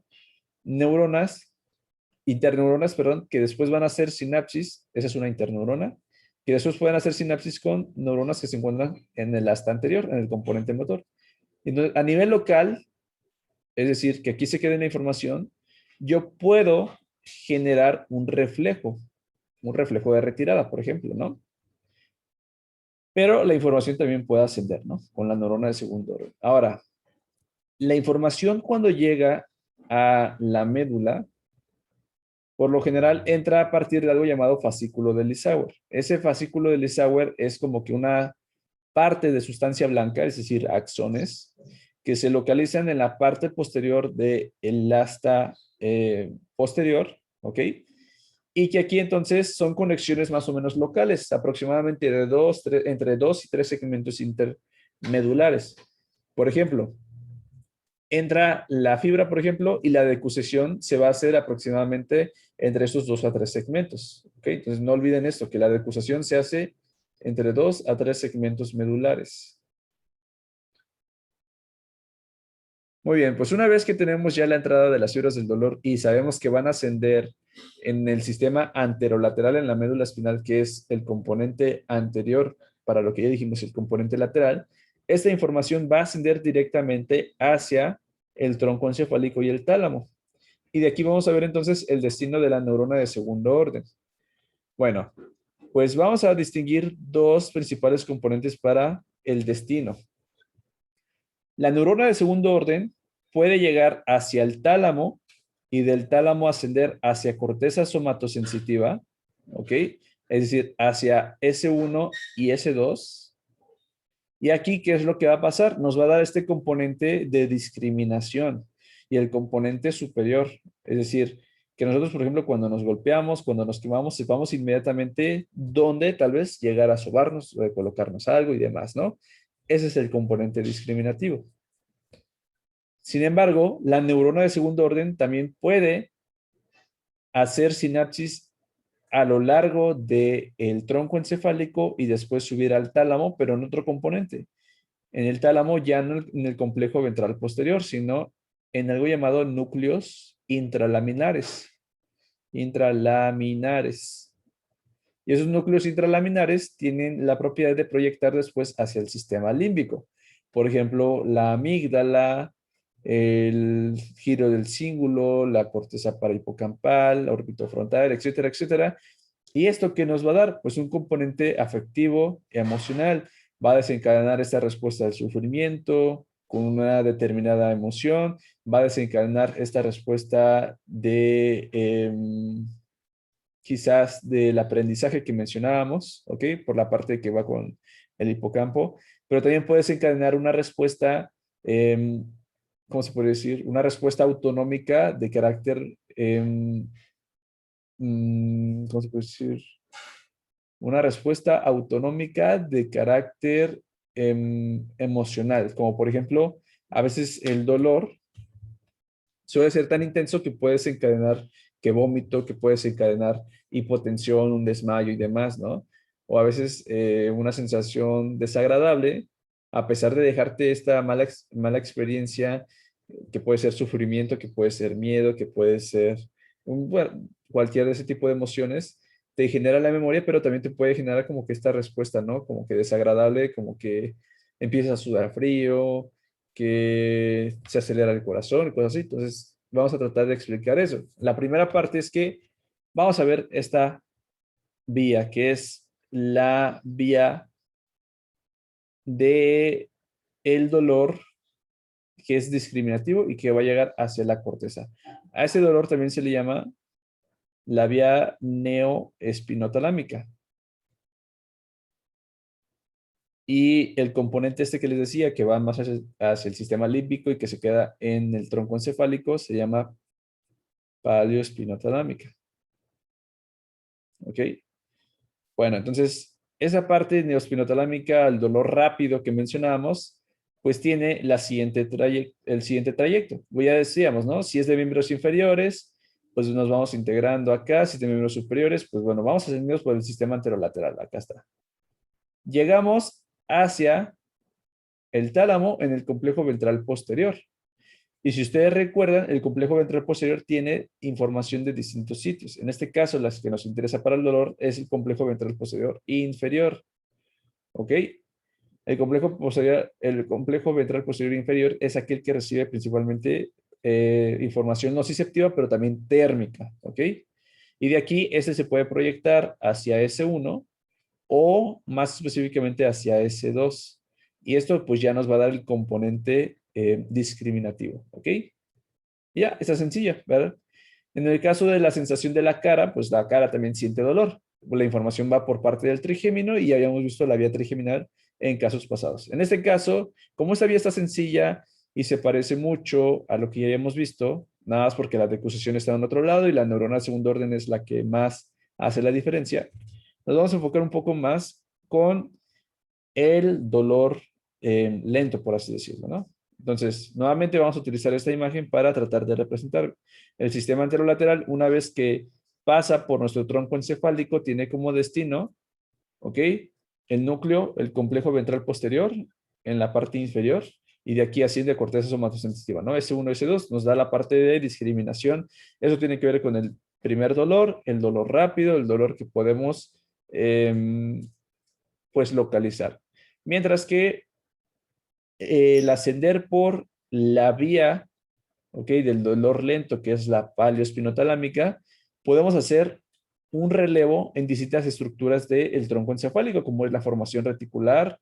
neuronas, interneuronas, perdón, que después van a hacer sinapsis, esa es una interneurona, que después pueden hacer sinapsis con neuronas que se encuentran en el asta anterior, en el componente motor. Entonces, a nivel local, es decir, que aquí se quede la información, yo puedo generar un reflejo de retirada, por ejemplo, ¿no? Pero la información también puede ascender, ¿no? Con la neurona de segundo orden. Ahora, la información cuando llega a la médula, por lo general entra a partir de algo llamado fascículo de Lissauer. Ese fascículo de Lissauer es como que una parte de sustancia blanca, es decir, axones, que se localizan en la parte posterior del asta posterior, ¿ok? Y que aquí entonces son conexiones más o menos locales, aproximadamente entre 2 y 3 segmentos intermedulares. Por ejemplo, entra la fibra, por ejemplo, y la decusación se va a hacer aproximadamente entre estos 2 a 3 segmentos. ¿Ok? Entonces no olviden esto, que la decusación se hace entre 2 a 3 segmentos medulares. Muy bien, pues una vez que tenemos ya la entrada de las fibras del dolor y sabemos que van a ascender en el sistema anterolateral en la médula espinal, que es el componente anterior, para lo que ya dijimos, el componente lateral, esta información va a ascender directamente hacia el tronco encefálico y el tálamo. Y de aquí vamos a ver entonces el destino de la neurona de segundo orden. Bueno, pues vamos a distinguir dos principales componentes para el destino. La neurona de segundo orden puede llegar hacia el tálamo y del tálamo ascender hacia corteza somatosensitiva, ¿ok? Es decir, hacia S1 y S2. Y aquí, ¿qué es lo que va a pasar? Nos va a dar este componente de discriminación y el componente superior. Es decir, que nosotros, por ejemplo, cuando nos golpeamos, cuando nos quemamos, sepamos inmediatamente dónde tal vez llegar a sobarnos o de colocarnos algo y demás, ¿no? Ese es el componente discriminativo. Sin embargo, la neurona de segundo orden también puede hacer sinapsis a lo largo del tronco encefálico y después subir al tálamo, pero en otro componente. En el tálamo ya no en el complejo ventral posterior, sino en algo llamado núcleos intralaminares. Intralaminares. Y esos núcleos intralaminares tienen la propiedad de proyectar después hacia el sistema límbico. Por ejemplo, la amígdala, el giro del cíngulo, la corteza parahipocampal, la orbitofrontal, etcétera, etcétera. ¿Y esto qué nos va a dar? Pues un componente afectivo y emocional. Va a desencadenar esta respuesta al sufrimiento con una determinada emoción. Va a desencadenar esta respuesta de quizás del aprendizaje que mencionábamos, ¿ok? Por la parte que va con el hipocampo, pero también puede desencadenar una respuesta, ¿cómo se puede decir? Una respuesta autonómica de carácter, ¿cómo se puede decir? Una respuesta autonómica de carácter emocional, como por ejemplo, a veces el dolor suele ser tan intenso que puede desencadenar que vómito, que puede desencadenar hipotensión, un desmayo y demás, ¿no? O a veces una sensación desagradable, a pesar de dejarte esta mala experiencia, que puede ser sufrimiento, que puede ser miedo, que puede ser bueno, cualquier de ese tipo de emociones, te genera la memoria, pero también te puede generar como que esta respuesta, ¿no? Como que desagradable, como que empiezas a sudar frío, que se acelera el corazón y cosas así. Entonces, vamos a tratar de explicar eso. La primera parte es que vamos a ver esta vía, que es la vía de el dolor, que es discriminativo y que va a llegar hacia la corteza. A ese dolor también se le llama la vía neoespinotalámica. Y el componente este que les decía, que va más hacia el sistema límbico y que se queda en el tronco encefálico, se llama paleoespinotalámica. ¿Ok? Bueno, entonces, esa parte neoespinotalámica, el dolor rápido que mencionábamos, pues tiene el siguiente trayecto. Ya decíamos, ¿no? Si es de miembros inferiores, pues nos vamos integrando acá. Si es de miembros superiores, pues bueno, vamos ascendidos por el sistema anterolateral. Acá está. llegamos hacia el tálamo en el complejo ventral posterior. Y si ustedes recuerdan, el complejo ventral posterior tiene información de distintos sitios. En este caso, las que nos interesa para el dolor es el complejo ventral posterior inferior. ¿Ok? El complejo ventral posterior inferior es aquel que recibe principalmente información nociceptiva, pero también térmica. ¿Ok? Y de aquí, ese se puede proyectar hacia S1 o más específicamente hacia S2. Y esto pues ya nos va a dar el componente discriminativo, ¿ok? Ya, está sencilla, ¿verdad? En el caso de la sensación de la cara, pues la cara también siente dolor. La información va por parte del trigémino y ya habíamos visto la vía trigeminal en casos pasados. En este caso, como esta vía está sencilla y se parece mucho a lo que ya habíamos visto, nada más porque la decusación está en otro lado y la neurona de segundo orden es la que más hace la diferencia, nos vamos a enfocar un poco más con el dolor lento, por así decirlo, ¿no? Entonces, nuevamente vamos a utilizar esta imagen para tratar de representar el sistema anterolateral una vez que pasa por nuestro tronco encefálico, tiene como destino, ¿ok? El núcleo, el complejo ventral posterior en la parte inferior y de aquí asciende a corteza somatosensitiva, ¿no? S1, S2 nos da la parte de discriminación. Eso tiene que ver con el primer dolor, el dolor rápido, el dolor que podemos pues localizar. Mientras que el ascender por la vía, ¿ok? Del dolor lento, que es la paleoespinotalámica, podemos hacer un relevo en distintas estructuras del tronco encefálico, como es la formación reticular.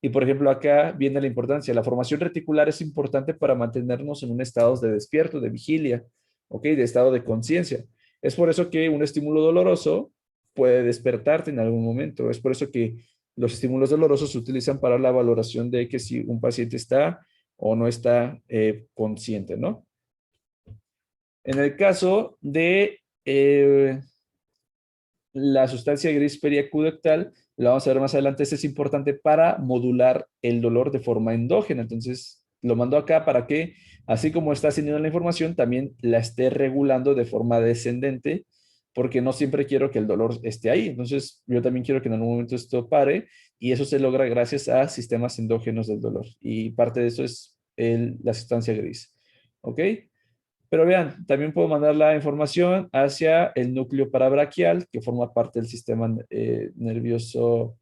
Y por ejemplo, acá viene la importancia. La formación reticular es importante para mantenernos en un estado de despierto, de vigilia, ¿ok? De estado de conciencia. Es por eso que un estímulo doloroso puede despertarte en algún momento. Es por eso que los estímulos dolorosos se utilizan para la valoración de que si un paciente está o no está consciente, ¿no? En el caso de la sustancia gris periacurectal, la vamos a ver más adelante, este es importante para modular el dolor de forma endógena. Entonces, lo mando acá para que, así como está haciendo la información, también la esté regulando de forma descendente, porque no siempre quiero que el dolor esté ahí. Entonces, yo también quiero que en algún momento esto pare, y eso se logra gracias a sistemas endógenos del dolor. Y parte de eso es la sustancia gris. ¿Ok? Pero vean, también puedo mandar la información hacia el núcleo parabraquial, que forma parte del sistema nervioso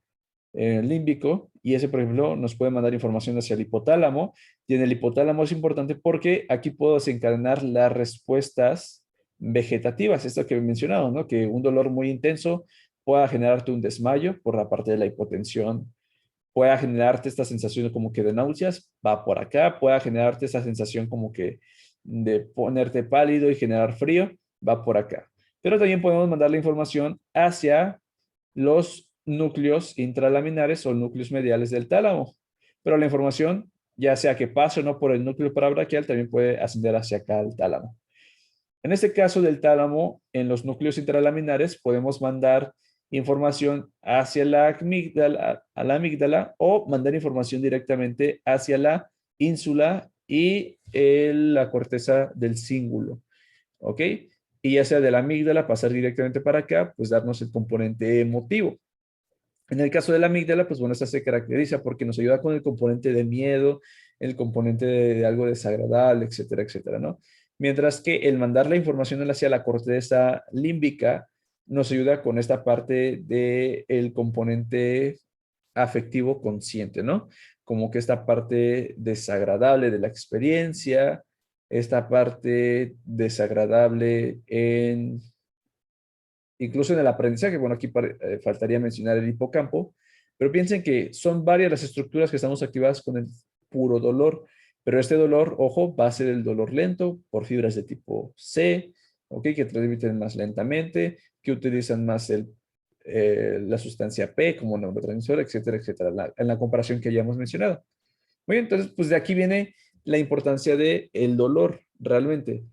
límbico, y ese, por ejemplo, nos puede mandar información hacia el hipotálamo, y en el hipotálamo es importante porque aquí puedo desencadenar las respuestas vegetativas, esto que he mencionado, ¿no? Que un dolor muy intenso pueda generarte un desmayo por la parte de la hipotensión, pueda generarte esta sensación como que de náuseas, va por acá, pueda generarte esta sensación como que de ponerte pálido y generar frío, va por acá. Pero también podemos mandar la información hacia los núcleos intralaminares o núcleos mediales del tálamo. Pero la información, ya sea que pase o no por el núcleo parabraquial, también puede ascender hacia acá al tálamo. En este caso del tálamo, en los núcleos intralaminares podemos mandar información hacia a la amígdala o mandar información directamente hacia la ínsula y la corteza del cíngulo. ¿Ok? Y ya sea de la amígdala pasar directamente para acá, pues darnos el componente emotivo. En el caso de la amígdala, pues bueno, esta se caracteriza porque nos ayuda con el componente de miedo, el componente de algo desagradable, etcétera, etcétera, ¿no? Mientras que el mandar la información hacia la corteza límbica nos ayuda con esta parte del componente afectivo consciente, ¿no? Como que esta parte desagradable de la experiencia, esta parte desagradable en incluso en el aprendizaje. Bueno, aquí faltaría mencionar el hipocampo, pero piensen que son varias las estructuras que estamos activadas con el puro dolor, pero este dolor, ojo, va a ser el dolor lento por fibras de tipo C, ¿ok? Que transmiten más lentamente, que utilizan más la sustancia P como neurotransmisor, etcétera, etcétera, en la comparación que ya hemos mencionado. Muy bien, entonces, pues de aquí viene la importancia del dolor realmente.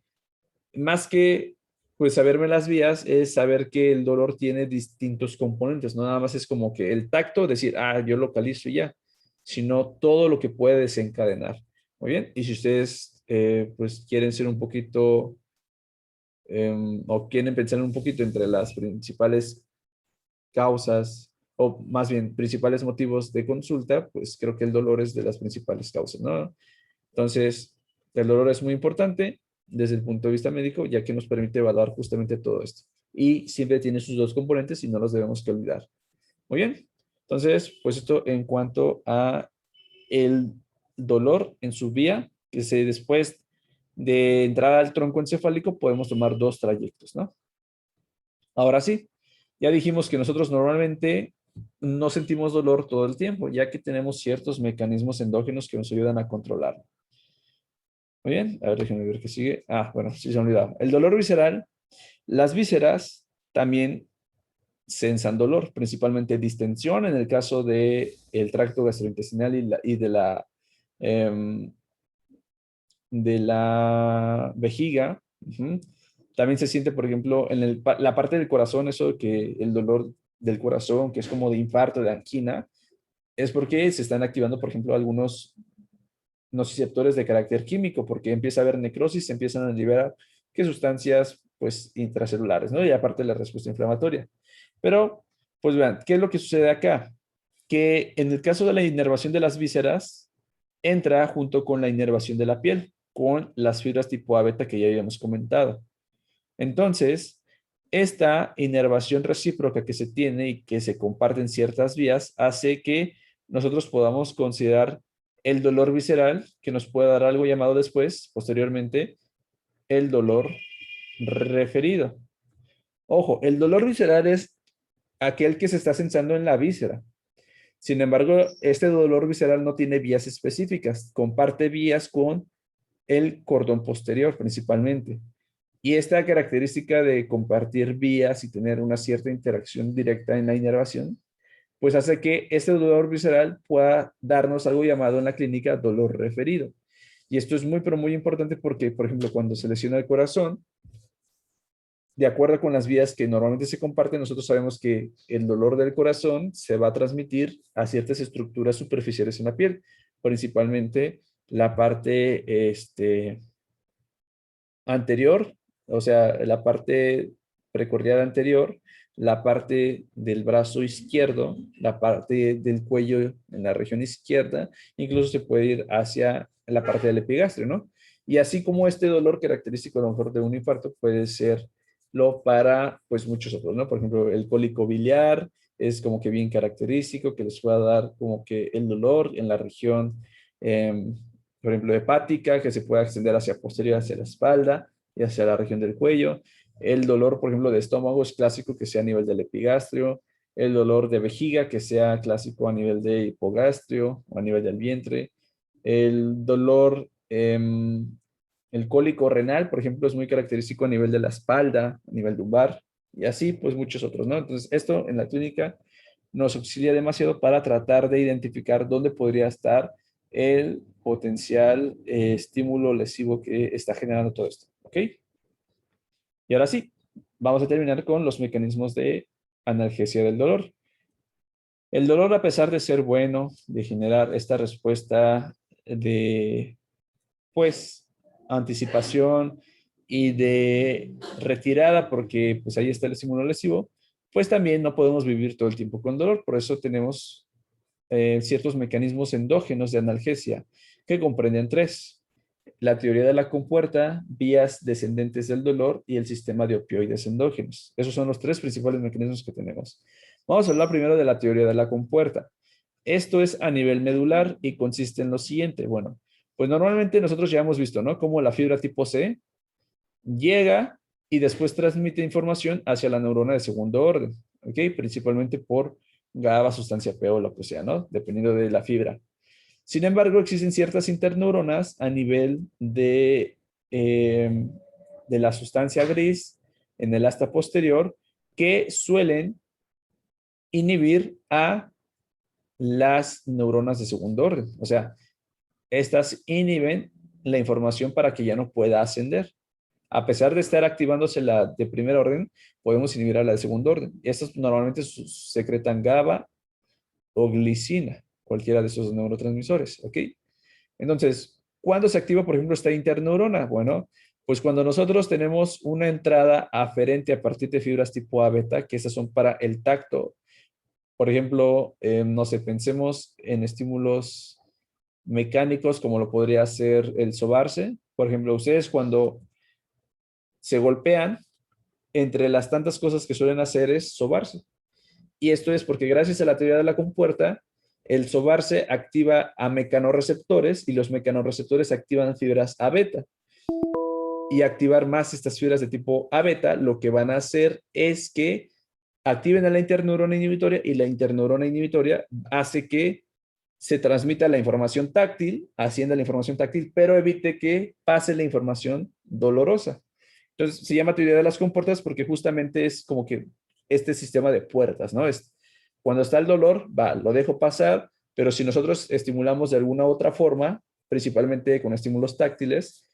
Más que pues saberme las vías, es saber que el dolor tiene distintos componentes, no nada más es como que el tacto, decir, ah, yo localizo y ya, sino todo lo que puede desencadenar. Muy bien, y si ustedes pues quieren ser un poquito o quieren pensar un poquito entre las principales causas o más bien principales motivos de consulta, pues creo que el dolor es de las principales causas, ¿no? Entonces, el dolor es muy importante desde el punto de vista médico, ya que nos permite evaluar justamente todo esto. Y siempre tiene sus dos componentes y no los debemos que olvidar. Muy bien. Entonces, pues esto en cuanto a el dolor en su vía, que se después de entrar al tronco encefálico podemos tomar dos trayectos, ¿no? Ahora sí, ya dijimos que nosotros normalmente no sentimos dolor todo el tiempo, ya que tenemos ciertos mecanismos endógenos que nos ayudan a controlarlo. Muy bien, a ver, déjenme ver qué sigue. Ah, bueno, sí se me olvidaba. El dolor visceral, las vísceras también sensan dolor, principalmente distensión en el caso del tracto gastrointestinal em, de la vejiga. Ujú. También se siente, por ejemplo, en la parte del corazón, eso que el dolor del corazón, que es como de infarto, de angina, es porque se están activando, por ejemplo, algunos nociceptores de carácter químico, porque empieza a haber necrosis, se empiezan a liberar que sustancias, pues, intracelulares, ¿no? Y aparte la respuesta inflamatoria. Pero, pues vean, ¿qué es lo que sucede acá? Que en el caso de la inervación de las vísceras, entra junto con la inervación de la piel, con las fibras tipo A beta que ya habíamos comentado. Entonces, esta inervación recíproca que se tiene y que se comparten ciertas vías hace que nosotros podamos considerar el dolor visceral, que nos puede dar algo llamado después, posteriormente, el dolor referido. Ojo, el dolor visceral es aquel que se está sensando en la víscera. Sin embargo, este dolor visceral no tiene vías específicas, comparte vías con el cordón posterior principalmente. Y esta característica de compartir vías y tener una cierta interacción directa en la inervación, pues hace que este dolor visceral pueda darnos algo llamado en la clínica dolor referido. Y esto es muy, pero muy importante porque, por ejemplo, cuando se lesiona el corazón, de acuerdo con las vías que normalmente se comparten, nosotros sabemos que el dolor del corazón se va a transmitir a ciertas estructuras superficiales en la piel, principalmente la parte anterior, o sea, la parte precordial anterior, la parte del brazo izquierdo, la parte del cuello en la región izquierda, incluso se puede ir hacia la parte del epigastrio, ¿no? Y así como este dolor característico a lo mejor de un infarto puede ser lo para, pues, muchos otros, ¿no? Por ejemplo, el cólico biliar es como que bien característico, que les pueda dar como que el dolor en la región, por ejemplo, hepática, que se pueda extender hacia posterior, hacia la espalda y hacia la región del cuello. El dolor, por ejemplo, de estómago es clásico que sea a nivel del epigastrio. El dolor de vejiga que sea clásico a nivel de hipogastrio o a nivel del vientre. El dolor, el cólico renal, por ejemplo, es muy característico a nivel de la espalda, a nivel lumbar y así, pues muchos otros, ¿no? Entonces, esto en la clínica nos auxilia demasiado para tratar de identificar dónde podría estar el potencial estímulo lesivo que está generando todo esto. ¿Ok? Y ahora sí, vamos a terminar con los mecanismos de analgesia del dolor. El dolor, a pesar de ser bueno, de generar esta respuesta de, pues, anticipación y de retirada, porque pues ahí está el estímulo lesivo, pues también no podemos vivir todo el tiempo con dolor. Por eso tenemos ciertos mecanismos endógenos de analgesia que comprenden tres: la teoría de la compuerta, vías descendentes del dolor y el sistema de opioides endógenos. Esos son los tres principales mecanismos que tenemos. Vamos a hablar primero de la teoría de la compuerta. Esto es a nivel medular y consiste en lo siguiente. Bueno, pues normalmente nosotros ya hemos visto, ¿no? Cómo la fibra tipo C llega y después transmite información hacia la neurona de segundo orden, ¿ok? Principalmente por GABA, sustancia P o lo que sea, ¿no? Dependiendo de la fibra. Sin embargo, existen ciertas interneuronas a nivel de la sustancia gris en el asta posterior que suelen inhibir a las neuronas de segundo orden. O sea, estas inhiben la información para que ya no pueda ascender. A pesar de estar activándose la de primer orden, podemos inhibir a la de segundo orden. Estas normalmente secretan GABA o glicina, cualquiera de esos neurotransmisores, ¿ok? Entonces, ¿cuándo se activa, por ejemplo, esta interneurona? Bueno, pues cuando nosotros tenemos una entrada aferente a partir de fibras tipo A beta, que esas son para el tacto Por ejemplo, no sé, pensemos en estímulos mecánicos como lo podría ser el sobarse. Por ejemplo, ustedes cuando se golpean, entre las tantas cosas que suelen hacer es sobarse. Y esto es porque gracias a la teoría de la compuerta, el sobarse activa a mecanorreceptores y los mecanorreceptores activan fibras A beta. Y activar más estas fibras de tipo A beta, lo que van a hacer es que activen a la interneurona inhibitoria y la interneurona inhibitoria hace que se transmita la información táctil, ascienda la información táctil, pero evite que pase la información dolorosa. Entonces, se llama teoría de las compuertas porque justamente es como que este sistema de puertas, ¿no? Es, cuando está el dolor, va, lo dejo pasar, pero si nosotros estimulamos de alguna otra forma, principalmente con estímulos táctiles,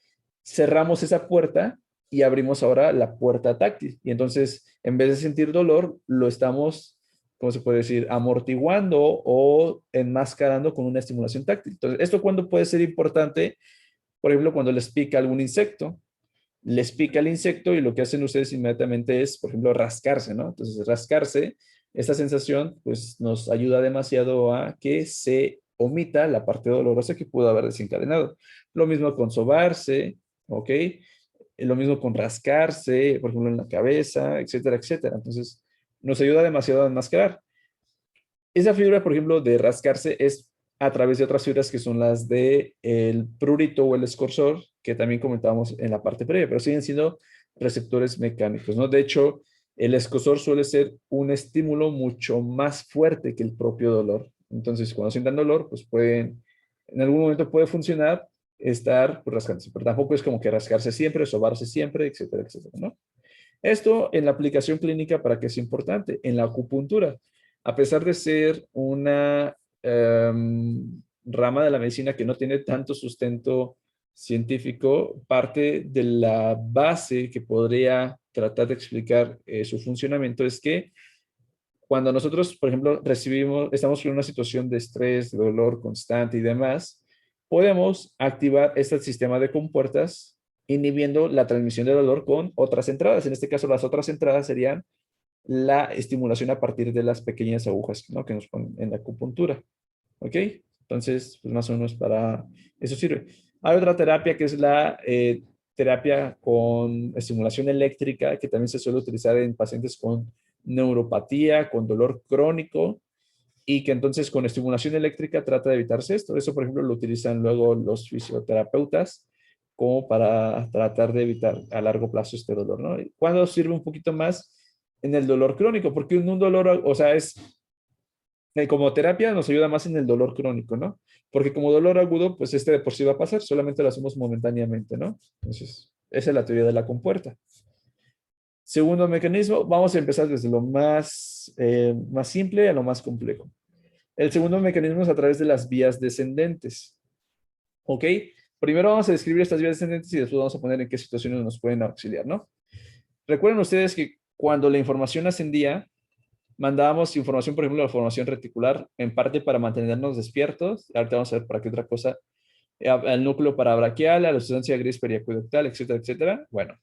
cerramos esa puerta y abrimos ahora la puerta táctil. Y entonces, en vez de sentir dolor, lo estamos, ¿cómo se puede decir? Amortiguando o enmascarando con una estimulación táctil. Entonces, ¿esto cuándo puede ser importante? Por ejemplo, cuando les pica algún insecto, les pica el insecto y lo que hacen ustedes inmediatamente es, por ejemplo, rascarse, ¿no? Entonces, rascarse, esta sensación, pues nos ayuda demasiado a que se omita la parte dolorosa que pudo haber desencadenado. Lo mismo con sobarse, ¿ok? Lo mismo con rascarse, por ejemplo, en la cabeza, etcétera, etcétera. Entonces, nos ayuda demasiado a enmascarar. Esa fibra, por ejemplo, de rascarse es a través de otras fibras que son las de el prurito o el escorsor, que también comentábamos en la parte previa, pero siguen siendo receptores mecánicos, ¿no? De hecho, el escorsor suele ser un estímulo mucho más fuerte que el propio dolor. Entonces, cuando sientan dolor, pues pueden, en algún momento puede funcionar estar pues, rascándose, pero tampoco es como que rascarse siempre, sobarse siempre, etcétera, etcétera, ¿no? Esto en la aplicación clínica, ¿para qué es importante? En la acupuntura. A pesar de ser una rama de la medicina que no tiene tanto sustento científico, parte de la base que podría tratar de explicar su funcionamiento es que cuando nosotros, por ejemplo, estamos en una situación de estrés, de dolor constante y demás, podemos activar este sistema de compuertas inhibiendo la transmisión de dolor con otras entradas. En este caso, las otras entradas serían la estimulación a partir de las pequeñas agujas, ¿no? Que nos ponen en la acupuntura. ¿Ok? Entonces, pues más o menos para eso sirve. Hay otra terapia que es la terapia con estimulación eléctrica, que también se suele utilizar en pacientes con neuropatía, con dolor crónico, y que entonces con estimulación eléctrica trata de evitarse esto. Eso, por ejemplo, lo utilizan luego los fisioterapeutas como para tratar de evitar a largo plazo este dolor, ¿no? ¿Cuándo sirve un poquito más? En el dolor crónico, porque un dolor, o sea, es como terapia nos ayuda más en el dolor crónico, ¿no? Porque como dolor agudo, pues este de por sí va a pasar, solamente lo hacemos momentáneamente, ¿no? Entonces, esa es la teoría de la compuerta. Segundo mecanismo, vamos a empezar desde lo más simple a lo más complejo. El segundo mecanismo es a través de las vías descendentes. ¿Ok? Primero vamos a describir estas vías descendentes y después vamos a poner en qué situaciones nos pueden auxiliar, ¿no? Recuerden ustedes que cuando la información ascendía, mandábamos información, por ejemplo, la formación reticular, en parte para mantenernos despiertos. Ahorita vamos a ver para qué otra cosa. Al núcleo parabraquial, a la sustancia gris periacueductal, etcétera, etcétera. Bueno,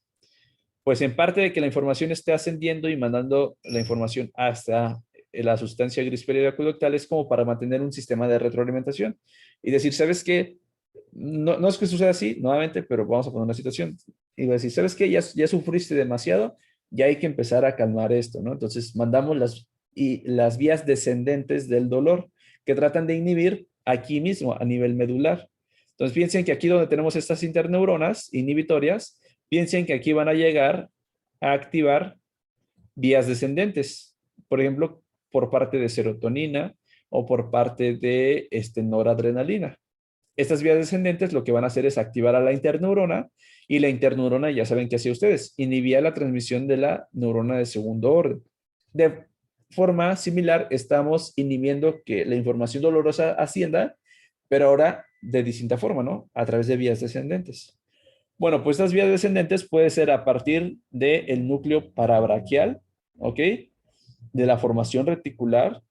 pues en parte de que la información esté ascendiendo y mandando la información hasta la sustancia gris periacueductal es como para mantener un sistema de retroalimentación y decir, ¿sabes qué? No, no es que suceda así, nuevamente, pero vamos a poner una situación. Y va a decir, ¿sabes qué? Ya sufriste demasiado, ya hay que empezar a calmar esto, ¿no? Entonces mandamos las vías descendentes del dolor que tratan de inhibir aquí mismo, a nivel medular. Entonces piensen que aquí donde tenemos estas interneuronas inhibitorias, piensen que aquí van a llegar a activar vías descendentes, por ejemplo, por parte de serotonina o por parte de noradrenalina. Estas vías descendentes lo que van a hacer es activar a la interneurona y la interneurona, ya saben qué hacía ustedes, inhibía la transmisión de la neurona de segundo orden. De forma similar, estamos inhibiendo que la información dolorosa ascienda, pero ahora de distinta forma, ¿no? A través de vías descendentes. Bueno, pues estas vías descendentes puede ser a partir del núcleo parabraquial, ¿ok? De la formación reticular,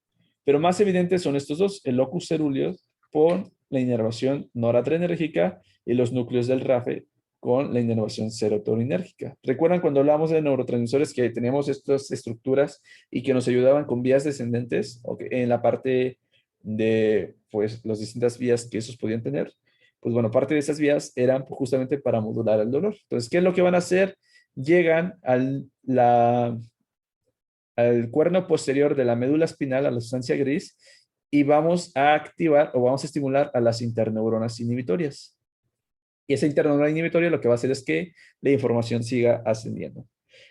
pero más evidentes son estos dos, el locus ceruleus por la inervación noradrenérgica y los núcleos del RAFE con la innervación serotoninérgica. ¿Recuerdan cuando hablamos de neurotransmisores que teníamos estas estructuras y que nos ayudaban con vías descendentes en la parte de pues las distintas vías que esos podían tener? Pues bueno, parte de esas vías eran justamente para modular el dolor. Entonces, ¿qué es lo que van a hacer? Llegan al cuerno posterior de la médula espinal, a la sustancia gris, y vamos a activar o vamos a estimular a las interneuronas inhibitorias. Y esa interneurona inhibitoria lo que va a hacer es que la información siga ascendiendo.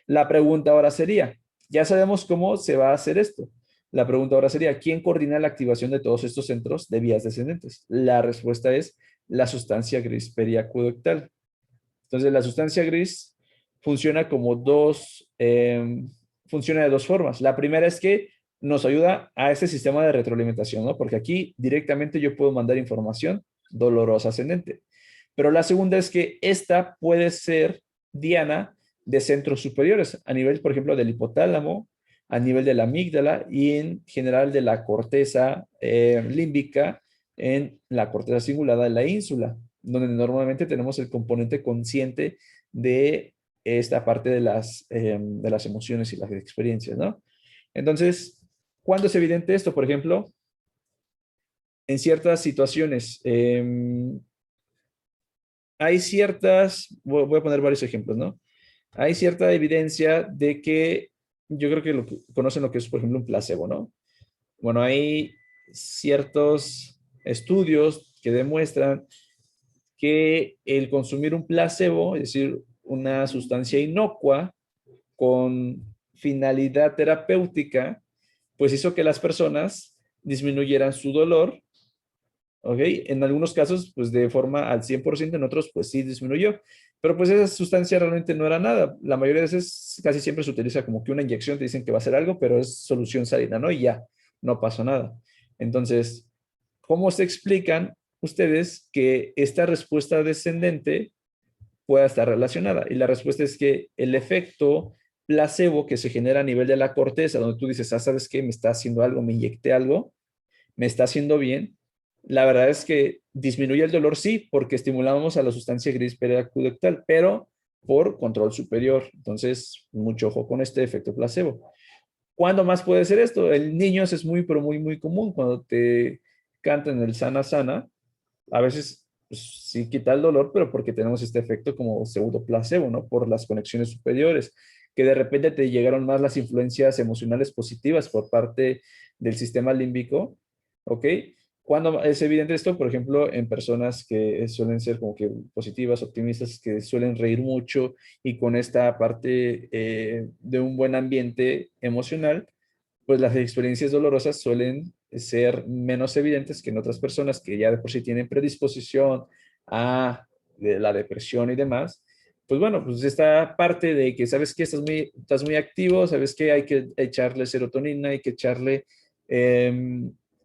La pregunta ahora sería, ya sabemos cómo se va a hacer esto. La pregunta ahora sería, ¿quién coordina la activación de todos estos centros de vías descendentes? La respuesta es la sustancia gris periacueductal. Entonces, la sustancia gris funciona como funciona de dos formas. La primera es que nos ayuda a este sistema de retroalimentación, ¿no? Porque aquí directamente yo puedo mandar información dolorosa ascendente. Pero la segunda es que esta puede ser diana de centros superiores, a nivel, por ejemplo, del hipotálamo, a nivel de la amígdala y en general de la corteza límbica, en la corteza cingulada de la ínsula, donde normalmente tenemos el componente consciente de esta parte de las emociones y las experiencias, ¿no? Entonces, ¿cuándo es evidente esto? Por ejemplo, en ciertas situaciones, hay voy a poner varios ejemplos, ¿no? Hay cierta evidencia de que, yo creo que conocen lo que es, por ejemplo, un placebo, ¿no? Bueno, hay ciertos estudios que demuestran que el consumir un placebo, es decir, una sustancia inocua con finalidad terapéutica, pues hizo que las personas disminuyeran su dolor, ¿ok? En algunos casos, pues de forma al 100%, en otros, pues sí disminuyó. Pero pues esa sustancia realmente no era nada. La mayoría de veces, casi siempre se utiliza como que una inyección, te dicen que va a hacer algo, pero es solución salina, ¿no? Y ya, no pasó nada. Entonces, ¿cómo se explican ustedes que esta respuesta descendente pueda estar relacionada? Y la respuesta es que el efecto placebo que se genera a nivel de la corteza, donde tú dices, ah, ¿sabes qué? Me está haciendo algo, me inyecté algo, me está haciendo bien. La verdad es que disminuye el dolor, sí, porque estimulamos a la sustancia gris periaculectal, pero por control superior. Entonces, mucho ojo con este efecto placebo. ¿Cuándo más puede ser esto? En niños es muy, pero muy, muy común. Cuando te cantan el sana, sana, a veces pues, sí quita el dolor, pero porque tenemos este efecto como pseudo placebo, ¿no? Por las conexiones superiores, que de repente te llegaron más las influencias emocionales positivas por parte del sistema límbico, ¿ok? Cuando es evidente esto, por ejemplo, en personas que suelen ser como que positivas, optimistas, que suelen reír mucho y con esta parte de un buen ambiente emocional, pues las experiencias dolorosas suelen ser menos evidentes que en otras personas que ya de por sí tienen predisposición a la depresión y demás. Pues bueno, pues esta parte de que sabes que estás muy activo, sabes que hay que echarle serotonina, hay que echarle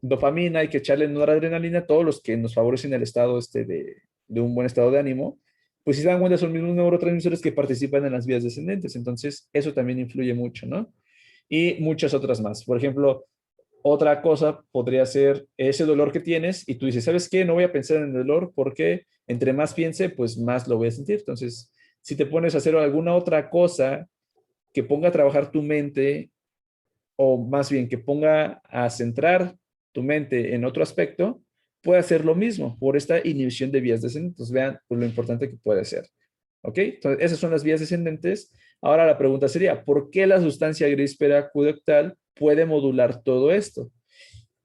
dopamina, hay que echarle noradrenalina, todos los que nos favorecen el estado de un buen estado de ánimo, pues si se dan cuenta son mismos neurotransmisores que participan en las vías descendentes. Entonces, eso también influye mucho, ¿no? Y muchas otras más. Por ejemplo, otra cosa podría ser ese dolor que tienes y tú dices, ¿sabes qué? No voy a pensar en el dolor porque entre más piense, pues más lo voy a sentir. Entonces, si te pones a hacer alguna otra cosa que ponga a trabajar tu mente o más bien que ponga a centrar tu mente en otro aspecto, puede hacer lo mismo por esta inhibición de vías descendentes. Entonces, vean pues, lo importante que puede ser. ¿Ok? Entonces, esas son las vías descendentes. Ahora la pregunta sería, ¿por qué la sustancia gris periacuectal puede modular todo esto?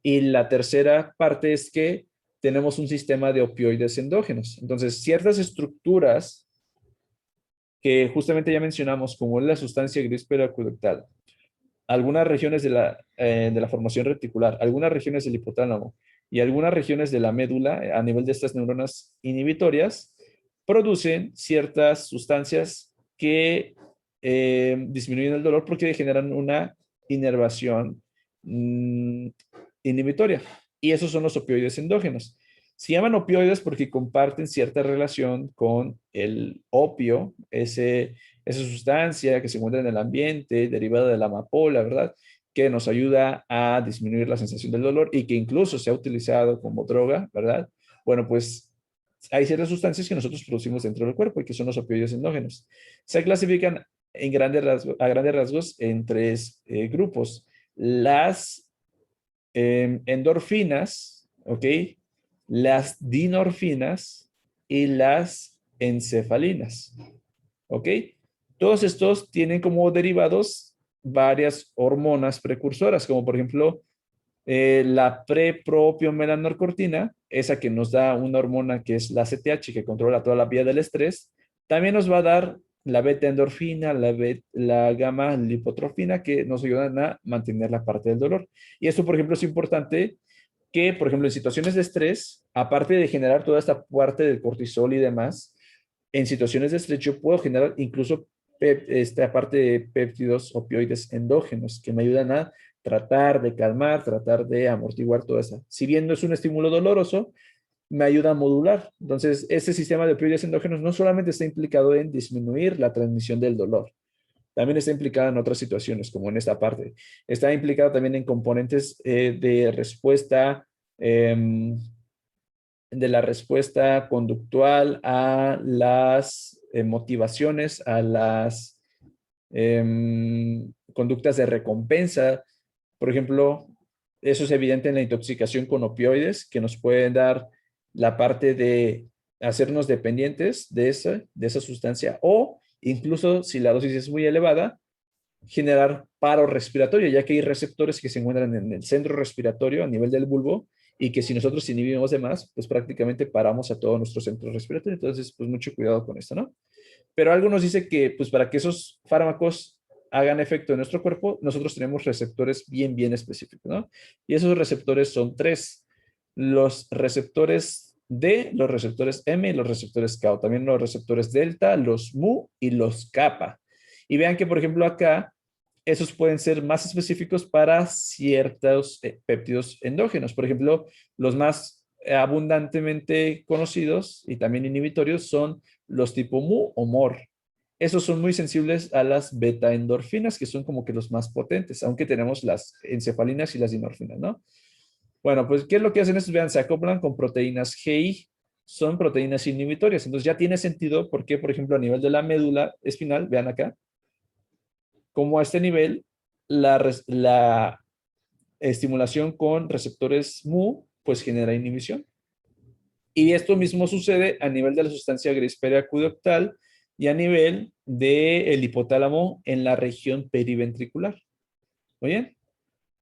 Y la tercera parte es que tenemos un sistema de opioides endógenos. Entonces, ciertas estructuras que justamente ya mencionamos, como es la sustancia gris periacuectal, algunas regiones de la formación reticular, algunas regiones del hipotálamo y algunas regiones de la médula a nivel de estas neuronas inhibitorias, producen ciertas sustancias que disminuyen el dolor porque generan una inervación mm, inhibitoria. Y esos son los opioides endógenos. Se llaman opioides porque comparten cierta relación con el opio, esa sustancia que se encuentra en el ambiente, derivada de la amapola, ¿verdad? Que nos ayuda a disminuir la sensación del dolor y que incluso se ha utilizado como droga, ¿verdad? Bueno, pues hay ciertas sustancias que nosotros producimos dentro del cuerpo y que son los opioides endógenos. Se clasifican a grandes rasgos en tres grupos. Las endorfinas, ¿ok? Las dinorfinas y las encefalinas, ¿ok? Todos estos tienen como derivados varias hormonas precursoras, como por ejemplo la prepropionmelanorcortina, esa que nos da una hormona que es la CTH, que controla toda la vía del estrés, también nos va a dar la beta endorfina, la gamma lipotrofina, que nos ayudan a mantener la parte del dolor. Y esto, por ejemplo, es importante que, por ejemplo, en situaciones de estrés, aparte de generar toda esta parte del cortisol y demás, en situaciones de estrés yo puedo generar incluso esta parte de péptidos opioides endógenos que me ayudan a tratar de calmar, tratar de amortiguar toda esa. Si bien no es un estímulo doloroso, me ayuda a modular. Entonces, este sistema de opioides endógenos no solamente está implicado en disminuir la transmisión del dolor, también está implicado en otras situaciones, como en esta parte. Está implicado también en componentes de respuesta, eh, de la respuesta conductual a las motivaciones, a las conductas de recompensa. Por ejemplo, eso es evidente en la intoxicación con opioides, que nos pueden dar la parte de hacernos dependientes de esa sustancia, o incluso si la dosis es muy elevada, generar paro respiratorio, ya que hay receptores que se encuentran en el centro respiratorio a nivel del bulbo y que si nosotros inhibimos de más, pues prácticamente paramos a todo nuestro centro respiratorio. Entonces, pues mucho cuidado con esto, ¿no? Pero algo nos dice que, pues para que esos fármacos hagan efecto en nuestro cuerpo, nosotros tenemos receptores bien específicos, ¿no? Y esos receptores son tres: los receptores D, los receptores M y los receptores K, o también los receptores delta, los mu y los kappa. Y vean que, por ejemplo, acá, esos pueden ser más específicos para ciertos péptidos endógenos. Por ejemplo, los más abundantemente conocidos y también inhibitorios son los tipo mu o mor. Esos son muy sensibles a las beta endorfinas, que son como que los más potentes, aunque tenemos las encefalinas y las dinorfinas, ¿no? Bueno, pues, ¿qué es lo que hacen estos? Vean, se acoplan con proteínas GI, son proteínas inhibitorias. Entonces ya tiene sentido porque, por ejemplo, a nivel de la médula espinal, vean acá, como a este nivel, la estimulación con receptores mu, pues genera inhibición. Y esto mismo sucede a nivel de la sustancia gris periacuoctal y a nivel del hipotálamo en la región periventricular. ¿Muy bien?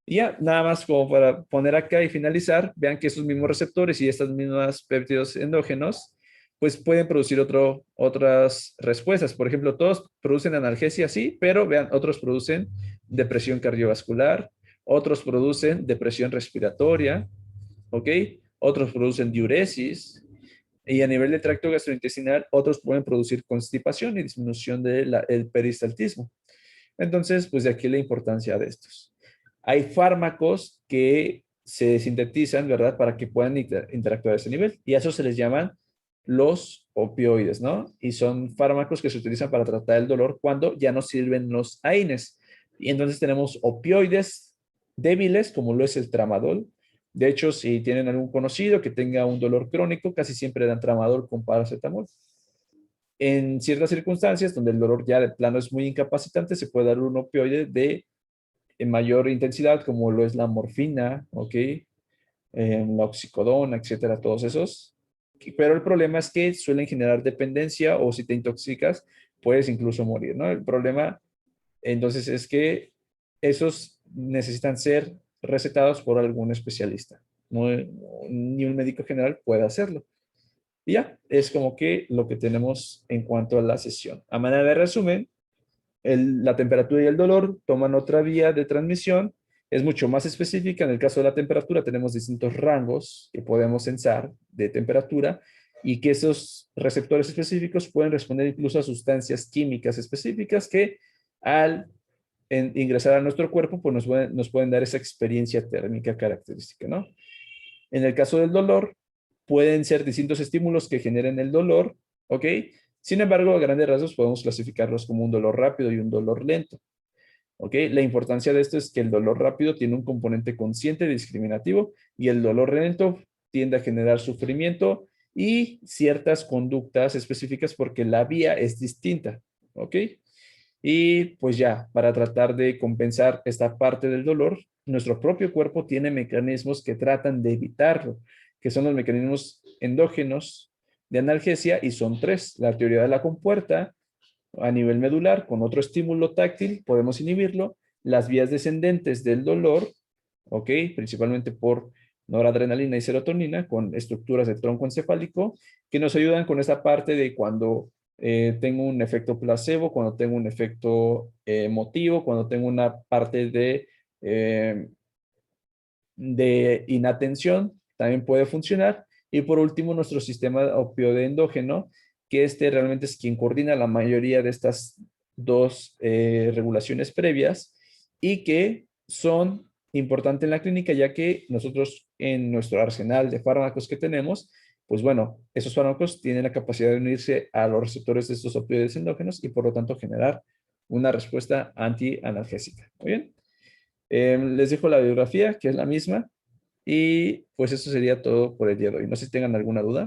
Y ya, nada más como para poner acá y finalizar, vean que esos mismos receptores y estas mismas péptidos endógenos, pues pueden producir otras respuestas. Por ejemplo, todos producen analgesia, sí, pero vean, otros producen depresión cardiovascular, otros producen depresión respiratoria, ¿ok? Otros producen diuresis, y a nivel de tracto gastrointestinal, otros pueden producir constipación y disminución del peristaltismo. Entonces, pues de aquí la importancia de estos. Hay fármacos que se sintetizan, ¿verdad? Para que puedan interactuar a ese nivel. Y a eso se les llaman los opioides, ¿no? Y son fármacos que se utilizan para tratar el dolor cuando ya no sirven los AINES. Y entonces tenemos opioides débiles, como lo es el tramadol. De hecho, si tienen algún conocido que tenga un dolor crónico, casi siempre dan tramadol con paracetamol. En ciertas circunstancias donde el dolor ya de plano es muy incapacitante, se puede dar un opioide de mayor intensidad, como lo es la morfina, ¿ok? La oxicodona, etcétera, todos esos. Pero el problema es que suelen generar dependencia o si te intoxicas, puedes incluso morir, ¿no? El problema entonces es que esos necesitan ser recetados por algún especialista. No, ni un médico general puede hacerlo. Y ya, es como que lo que tenemos en cuanto a la sesión. A manera de resumen, la temperatura y el dolor toman otra vía de transmisión, es mucho más específica. En el caso de la temperatura tenemos distintos rangos que podemos censar de temperatura y que esos receptores específicos pueden responder incluso a sustancias químicas específicas que al ingresar a nuestro cuerpo pues nos pueden dar esa experiencia térmica característica, ¿no? En el caso del dolor, pueden ser distintos estímulos que generen el dolor, ¿ok? Sin embargo, a grandes rasgos podemos clasificarlos como un dolor rápido y un dolor lento, ¿ok? La importancia de esto es que el dolor rápido tiene un componente consciente discriminativo y el dolor lento tiende a generar sufrimiento y ciertas conductas específicas porque la vía es distinta, ¿ok? Y pues ya, para tratar de compensar esta parte del dolor, nuestro propio cuerpo tiene mecanismos que tratan de evitarlo, que son los mecanismos endógenos de analgesia y son tres. La teoría de la compuerta a nivel medular, con otro estímulo táctil, podemos inhibirlo. Las vías descendentes del dolor, ¿ok? Principalmente por noradrenalina y serotonina, con estructuras de tronco encefálico, que nos ayudan con esa parte de cuando tengo un efecto placebo, cuando tengo un efecto emotivo, cuando tengo una parte de inatención, también puede funcionar. Y por último, nuestro sistema opioide endógeno, que este realmente es quien coordina la mayoría de estas dos regulaciones previas y que son importantes en la clínica, ya que nosotros en nuestro arsenal de fármacos que tenemos, pues bueno, esos fármacos tienen la capacidad de unirse a los receptores de estos opioides endógenos y por lo tanto generar una respuesta antianalgésica. Muy bien. Les dejo la bibliografía, que es la misma, y pues eso sería todo por el día de hoy. No sé si tengan alguna duda.